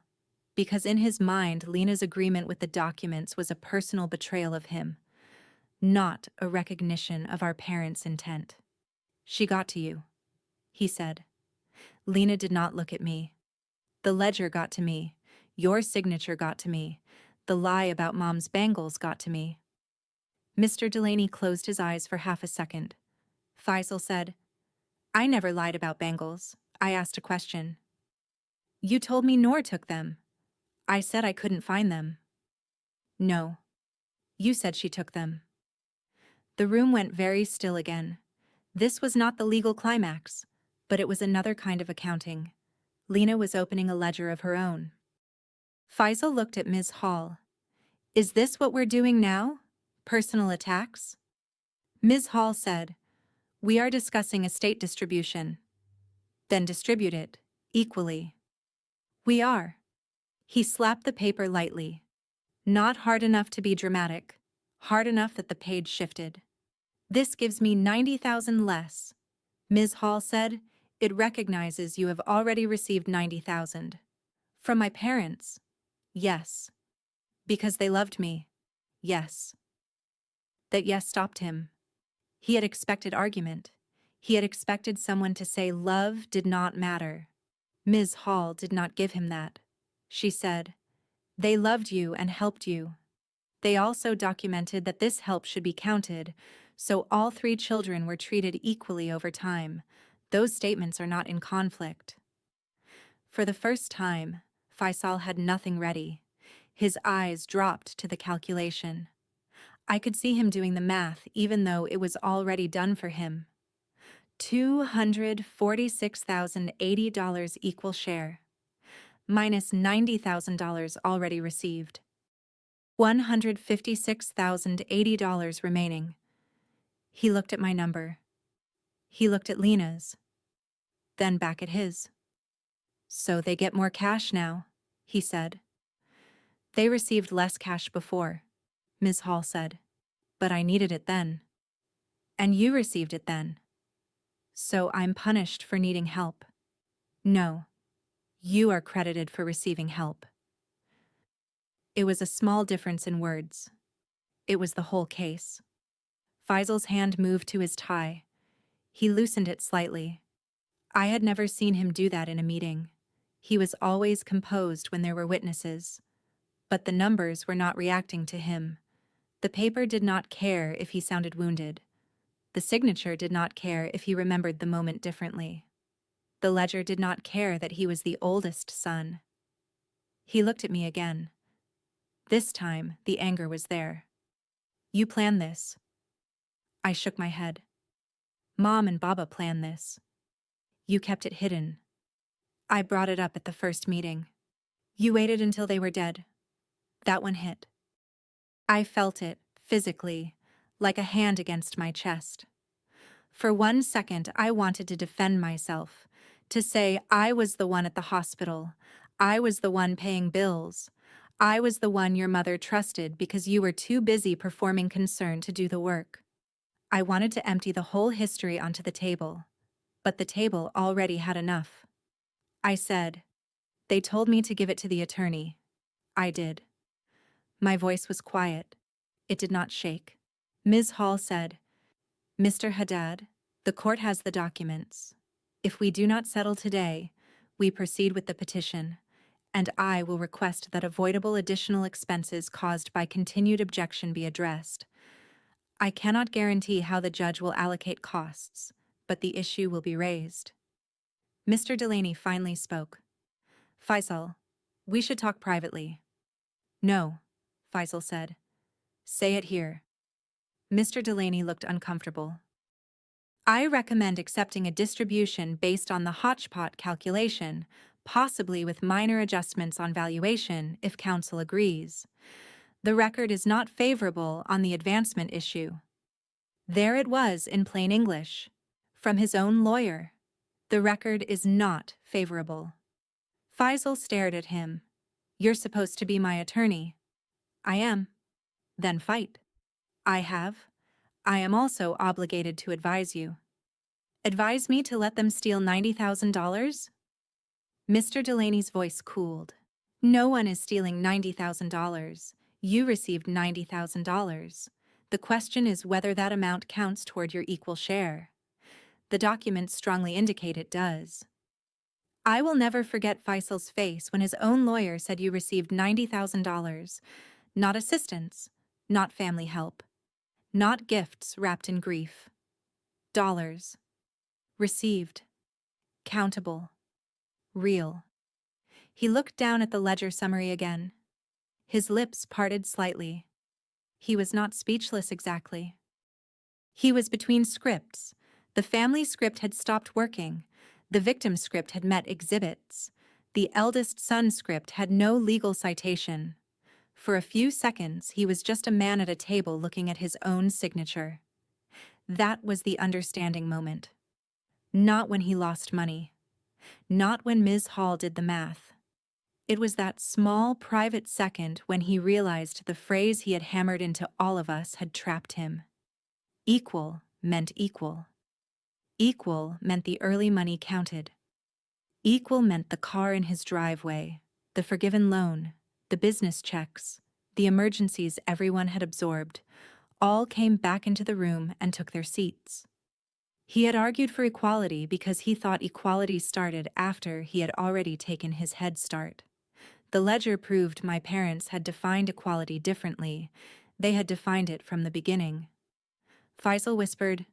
because in his mind Lena's agreement with the documents was a personal betrayal of him, not a recognition of our parents' intent. She got to you, he said. Lena did not look at me. The ledger got to me. Your signature got to me. The lie about Mom's bangles got to me. Mr. Delaney closed his eyes for half a second. Faisal said, I never lied about bangles. I asked a question. You told me Noor took them. I said I couldn't find them. No. You said she took them. The room went very still again. This was not the legal climax, but it was another kind of accounting. Lena was opening a ledger of her own. Faisal looked at Ms. Hall. Is this what we're doing now? Personal attacks? Ms. Hall said, We are discussing estate distribution. Then distribute it, equally. We are. He slapped the paper lightly. Not hard enough to be dramatic, hard enough that the page shifted. This gives me 90,000 less. Ms. Hall said, It recognizes you have already received 90,000. From my parents? Yes. Because they loved me? Yes. That yes stopped him. He had expected argument. He had expected someone to say love did not matter. Ms. Hall did not give him that. She said, They loved you and helped you. They also documented that this help should be counted, so all 3 children were treated equally over time. Those statements are not in conflict. For the first time, Faisal had nothing ready. His eyes dropped to the calculation. I could see him doing the math even though it was already done for him. $246,080 equal share, minus $90,000 already received. $156,080 remaining. He looked at my number. He looked at Lena's. Then back at his. So they get more cash now, he said. They received less cash before, Ms. Hall said. But I needed it then. And you received it then. So I'm punished for needing help. No. You are credited for receiving help. It was a small difference in words. It was the whole case. Faisal's hand moved to his tie. He loosened it slightly. I had never seen him do that in a meeting. He was always composed when there were witnesses. But the numbers were not reacting to him. The paper did not care if he sounded wounded. The signature did not care if he remembered the moment differently. The ledger did not care that he was the oldest son. He looked at me again. This time, the anger was there. You planned this. I shook my head. Mom and Baba planned this. You kept it hidden. I brought it up at the first meeting. You waited until they were dead. That one hit. I felt it, physically, like a hand against my chest. For 1 second, I wanted to defend myself, to say I was the one at the hospital, I was the one paying bills, I was the one your mother trusted because you were too busy performing concern to do the work. I wanted to empty the whole history onto the table, but the table already had enough. I said, They told me to give it to the attorney. I did. My voice was quiet. It did not shake. Ms. Hall said, Mr. Haddad, the court has the documents. If we do not settle today, we proceed with the petition, and I will request that avoidable additional expenses caused by continued objection be addressed. I cannot guarantee how the judge will allocate costs, but the issue will be raised. Mr. Delaney finally spoke. Faisal, we should talk privately. No, Faisal said. Say it here. Mr. Delaney looked uncomfortable. I recommend accepting a distribution based on the hodgepodge calculation, possibly with minor adjustments on valuation if counsel agrees. The record is not favorable on the advancement issue. There it was in plain English. From his own lawyer. The record is not favorable. Faisal stared at him. You're supposed to be my attorney. I am. Then fight. I have. I am also obligated to advise you. Advise me to let them steal $90,000? Mr. Delaney's voice cooled. No one is stealing $90,000. You received $90,000. The question is whether that amount counts toward your equal share. The documents strongly indicate it does. I will never forget Faisal's face when his own lawyer said you received $90,000. Not assistance, not family help, not gifts wrapped in grief. Dollars. Received. Countable. Real. He looked down at the ledger summary again. His lips parted slightly. He was not speechless exactly. He was between scripts. The family script had stopped working. The victim script had met exhibits. The eldest son script had no legal citation. For a few seconds, he was just a man at a table looking at his own signature. That was the understanding moment. Not when he lost money. Not when Ms. Hall did the math. It was that small, private second when he realized the phrase he had hammered into all of us had trapped him. Equal meant equal. Equal meant the early money counted. Equal meant the car in his driveway, the forgiven loan, the business checks, the emergencies everyone had absorbed, all came back into the room and took their seats. He had argued for equality because he thought equality started after he had already taken his head start. The ledger proved my parents had defined equality differently. They had defined it from the beginning. Faisal whispered,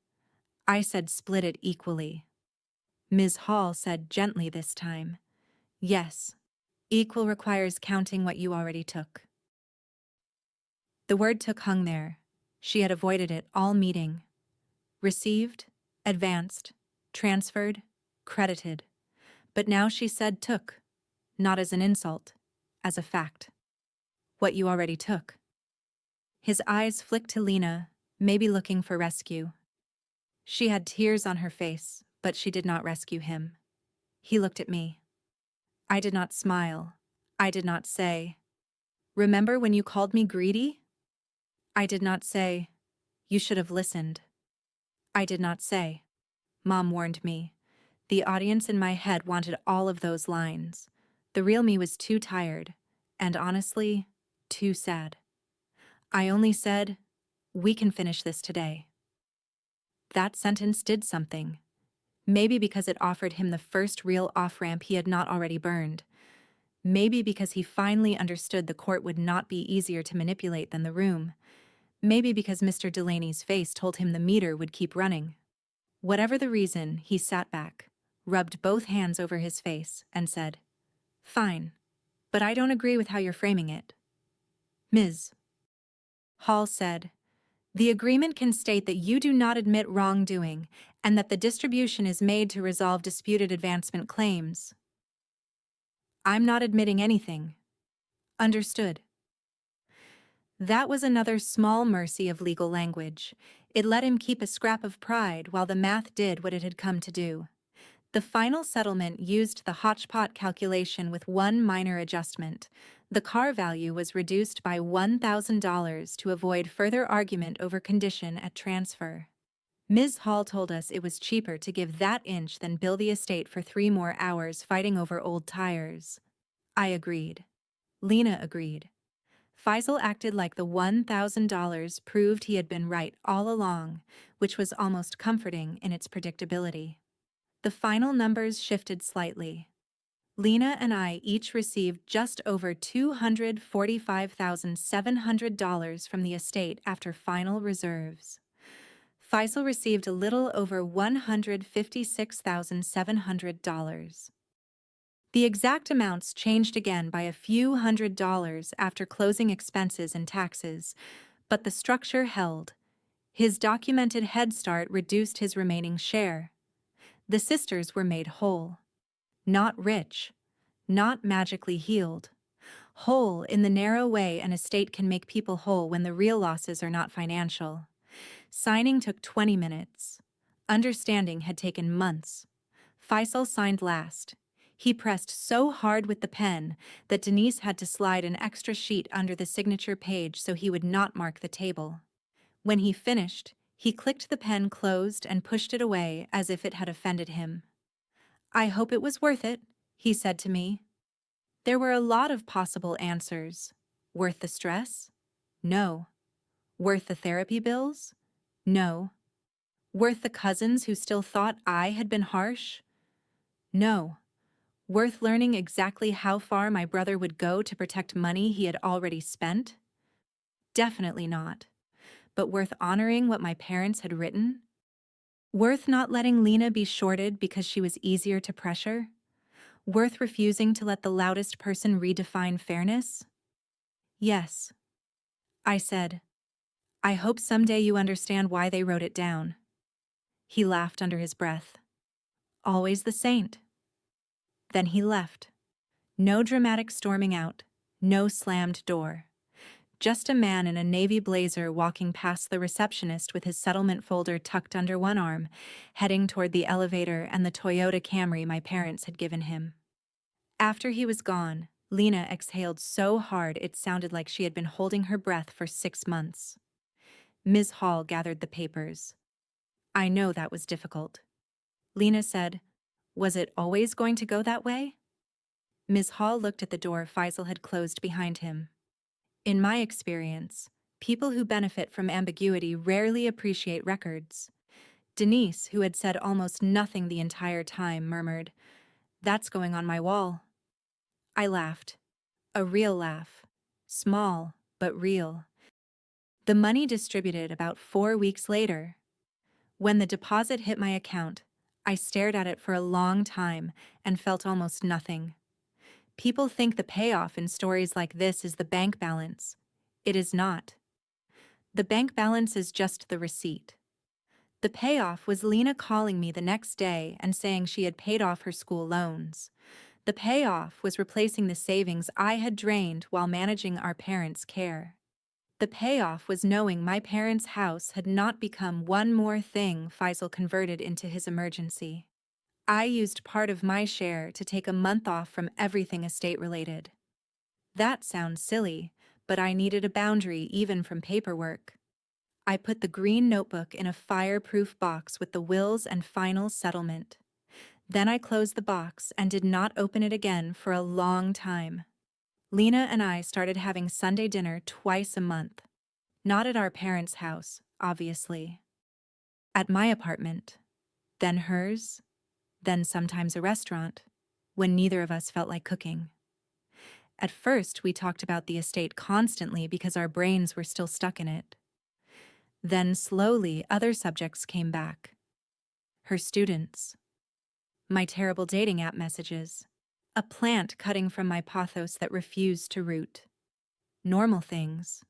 I said split it equally. Ms. Hall said gently this time, yes, equal requires counting what you already took. The word took hung there. She had avoided it all meeting. Received, advanced, transferred, credited. But now she said took, not as an insult, as a fact. What you already took. His eyes flicked to Lena, maybe looking for rescue. She had tears on her face, but she did not rescue him. He looked at me. I did not smile. I did not say, remember when you called me greedy? I did not say, you should have listened. I did not say, Mom warned me. The audience in my head wanted all of those lines. The real me was too tired, and honestly, too sad. I only said, we can finish this today. That sentence did something. Maybe because it offered him the first real off-ramp he had not already burned. Maybe because he finally understood the court would not be easier to manipulate than the room. Maybe because Mr. Delaney's face told him the meter would keep running. Whatever the reason, he sat back, rubbed both hands over his face, and said, fine, but I don't agree with how you're framing it. Ms. Hall said, the agreement can state that you do not admit wrongdoing and that the distribution is made to resolve disputed advancement claims. I'm not admitting anything. Understood. That was another small mercy of legal language. It let him keep a scrap of pride while the math did what it had come to do. The final settlement used the hodgepodge calculation with one minor adjustment. The car value was reduced by $1,000 to avoid further argument over condition at transfer. Ms. Hall told us it was cheaper to give that inch than bill the estate for 3 more hours fighting over old tires. I agreed. Lena agreed. Faisal acted like the $1,000 proved he had been right all along, which was almost comforting in its predictability. The final numbers shifted slightly. Lena and I each received just over $245,700 from the estate after final reserves. Faisal received a little over $156,700. The exact amounts changed again by a few $100s after closing expenses and taxes, but the structure held. His documented head start reduced his remaining share. The sisters were made whole. Not rich, not magically healed. Whole in the narrow way an estate can make people whole when the real losses are not financial. Signing took 20 minutes. Understanding had taken months. Faisal signed last. He pressed so hard with the pen that Denise had to slide an extra sheet under the signature page so he would not mark the table. When he finished, he clicked the pen closed and pushed it away as if it had offended him. "I hope it was worth it," he said to me. There were a lot of possible answers. Worth the stress? No. Worth the therapy bills? No. Worth the cousins who still thought I had been harsh? No. Worth learning exactly how far my brother would go to protect money he had already spent? Definitely not. But worth honoring what my parents had written? Worth not letting Lena be shorted because she was easier to pressure? Worth refusing to let the loudest person redefine fairness? Yes. I said, "I hope someday you understand why they wrote it down." He laughed under his breath. Always the saint. Then he left. No dramatic storming out, no slammed door. Just a man in a navy blazer walking past the receptionist with his settlement folder tucked under one arm, heading toward the elevator and the Toyota Camry my parents had given him. After he was gone, Lena exhaled so hard it sounded like she had been holding her breath for 6 months. Ms. Hall gathered the papers. "I know that was difficult." Lena said, "Was it always going to go that way?" Ms. Hall looked at the door Faisal had closed behind him. "In my experience, people who benefit from ambiguity rarely appreciate records." Denise, who had said almost nothing the entire time, murmured, "That's going on my wall." I laughed. A real laugh. Small, but real. The money distributed about 4 weeks later. When the deposit hit my account, I stared at it for a long time and felt almost nothing. People think the payoff in stories like this is the bank balance. It is not. The bank balance is just the receipt. The payoff was Lena calling me the next day and saying she had paid off her school loans. The payoff was replacing the savings I had drained while managing our parents' care. The payoff was knowing my parents' house had not become one more thing Faisal converted into his emergency. I used part of my share to take a month off from everything estate-related. That sounds silly, but I needed a boundary even from paperwork. I put the green notebook in a fireproof box with the wills and final settlement. Then I closed the box and did not open it again for a long time. Lena and I started having Sunday dinner twice a month. Not at our parents' house, obviously. At my apartment, then hers, then sometimes a restaurant, when neither of us felt like cooking. At first, we talked about the estate constantly because our brains were still stuck in it. Then slowly, other subjects came back. Her students. My terrible dating app messages. A plant cutting from my pothos that refused to root. Normal things.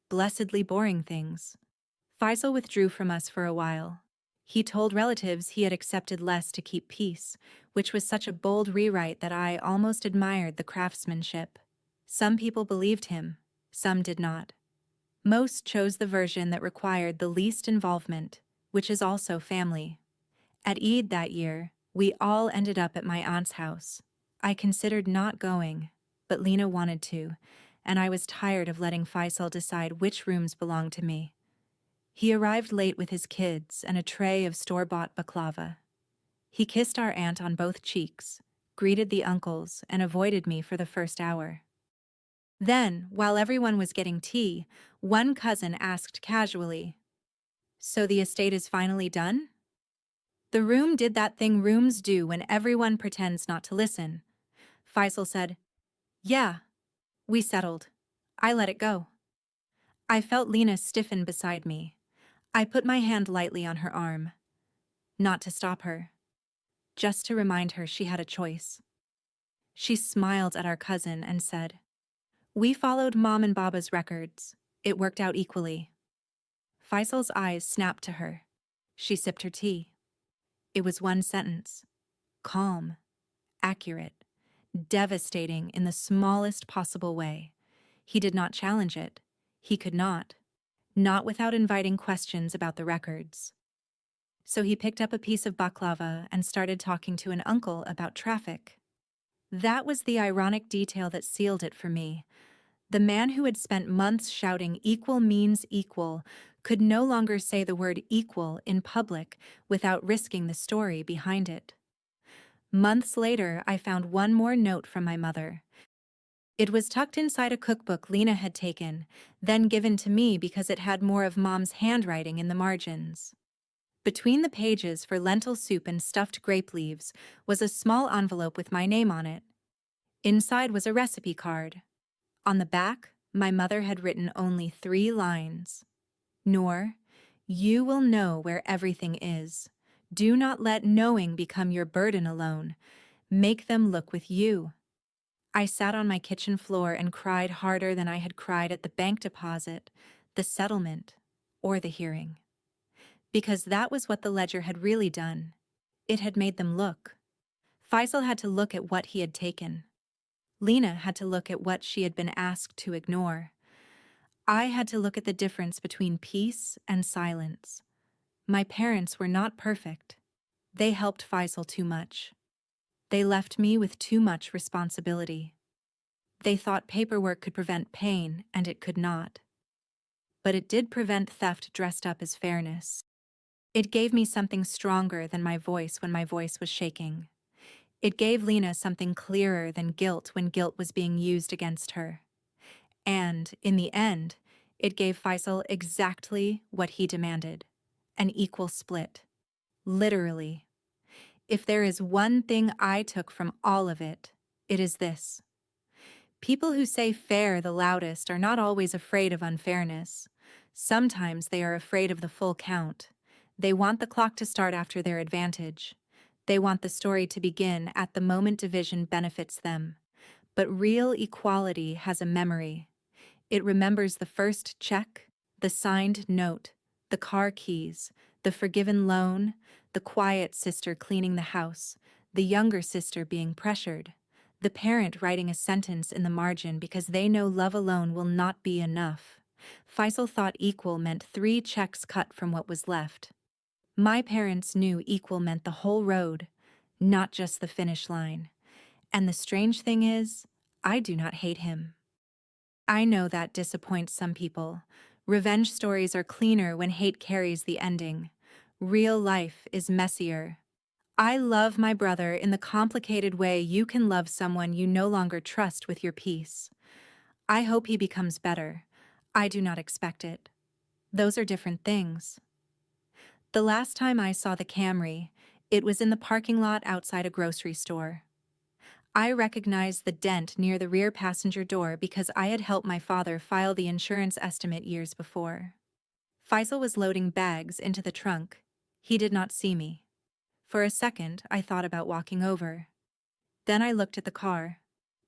Blessedly boring things. Faisal withdrew from us for a while. He told relatives he had accepted less to keep peace, which was such a bold rewrite that I almost admired the craftsmanship. Some people believed him, some did not. Most chose the version that required the least involvement, which is also family. At Eid that year, we all ended up at my aunt's house. I considered not going, but Lena wanted to, and I was tired of letting Faisal decide which rooms belonged to me. He arrived late with his kids and a tray of store-bought baklava. He kissed our aunt on both cheeks, greeted the uncles, and avoided me for the first hour. Then, while everyone was getting tea, one cousin asked casually, "So the estate is finally done?" The room did that thing rooms do when everyone pretends not to listen. Faisal said, "Yeah, we settled. I let it go." I felt Lena stiffen beside me. I put my hand lightly on her arm. Not to stop her. Just to remind her she had a choice. She smiled at our cousin and said, "We followed Mom and Baba's records. It worked out equally." Faisal's eyes snapped to her. She sipped her tea. It was one sentence. Calm. Accurate. Devastating in the smallest possible way. He did not challenge it. He could not. not without inviting questions about the records. So he picked up a piece of baklava and started talking to an uncle about traffic. That was the ironic detail that sealed it for me. The man who had spent months shouting equal means equal could no longer say the word equal in public without risking the story behind it. Months later, I found one more note from my mother. It was tucked inside a cookbook Lena had taken, then given to me because it had more of Mom's handwriting in the margins. Between the pages for lentil soup and stuffed grape leaves was a small envelope with my name on it. Inside was a recipe card. On the back, my mother had written only 3 lines. Noor, you will know where everything is. Do not let knowing become your burden alone. Make them look with you. I sat on my kitchen floor and cried harder than I had cried at the bank deposit, the settlement, or the hearing. Because that was what the ledger had really done. It had made them look. Faisal had to look at what he had taken. Lena had to look at what she had been asked to ignore. I had to look at the difference between peace and silence. My parents were not perfect. They helped Faisal too much. They left me with too much responsibility. They thought paperwork could prevent pain, and it could not. But it did prevent theft dressed up as fairness. It gave me something stronger than my voice when my voice was shaking. It gave Lena something clearer than guilt when guilt was being used against her. And, in the end, it gave Faisal exactly what he demanded: an equal split. Literally. If there is one thing I took from all of it, it is this. People who say fair the loudest are not always afraid of unfairness. Sometimes they are afraid of the full count. They want the clock to start after their advantage. They want the story to begin at the moment division benefits them. But real equality has a memory. It remembers the first check, the signed note, the car keys, the forgiven loan, the quiet sister cleaning the house, the younger sister being pressured, the parent writing a sentence in the margin because they know love alone will not be enough. Faisal thought equal meant 3 checks cut from what was left. My parents knew equal meant the whole road, not just the finish line. And the strange thing is, I do not hate him. I know that disappoints some people. Revenge stories are cleaner when hate carries the ending. Real life is messier. I love my brother in the complicated way you can love someone you no longer trust with your peace. I hope he becomes better. I do not expect it. Those are different things. The last time I saw the Camry, it was in the parking lot outside a grocery store. I recognized the dent near the rear passenger door because I had helped my father file the insurance estimate years before. Faisal was loading bags into the trunk. He did not see me. For a second, I thought about walking over. Then I looked at the car,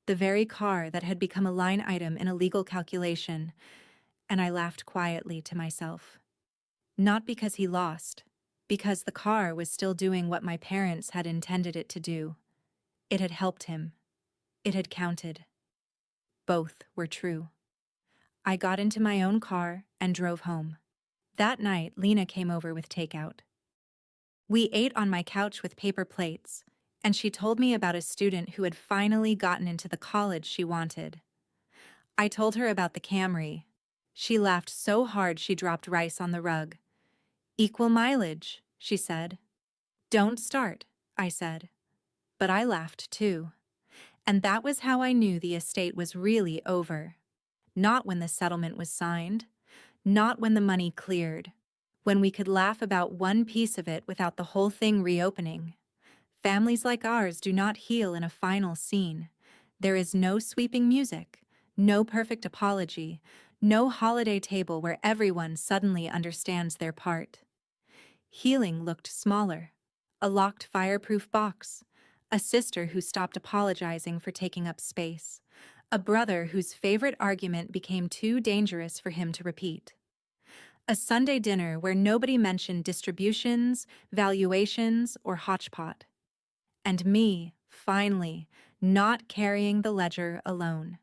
the very car that had become a line item in a legal calculation, and I laughed quietly to myself. Not because he lost, because the car was still doing what my parents had intended it to do. It had helped him. It had counted. Both were true. I got into my own car and drove home. That night, Lena came over with takeout. We ate on my couch with paper plates, and she told me about a student who had finally gotten into the college she wanted. I told her about the Camry. She laughed so hard she dropped rice on the rug. Equal mileage, she said. Don't start, I said. But I laughed too. And that was how I knew the estate was really over. Not when the settlement was signed, not when the money cleared, when we could laugh about one piece of it without the whole thing reopening. Families like ours do not heal in a final scene. There is no sweeping music, no perfect apology, no holiday table where everyone suddenly understands their part. Healing looked smaller. A locked fireproof box. A sister who stopped apologizing for taking up space. A brother whose favorite argument became too dangerous for him to repeat. A Sunday dinner where nobody mentioned distributions, valuations, or hodgepodge. And me, finally, not carrying the ledger alone.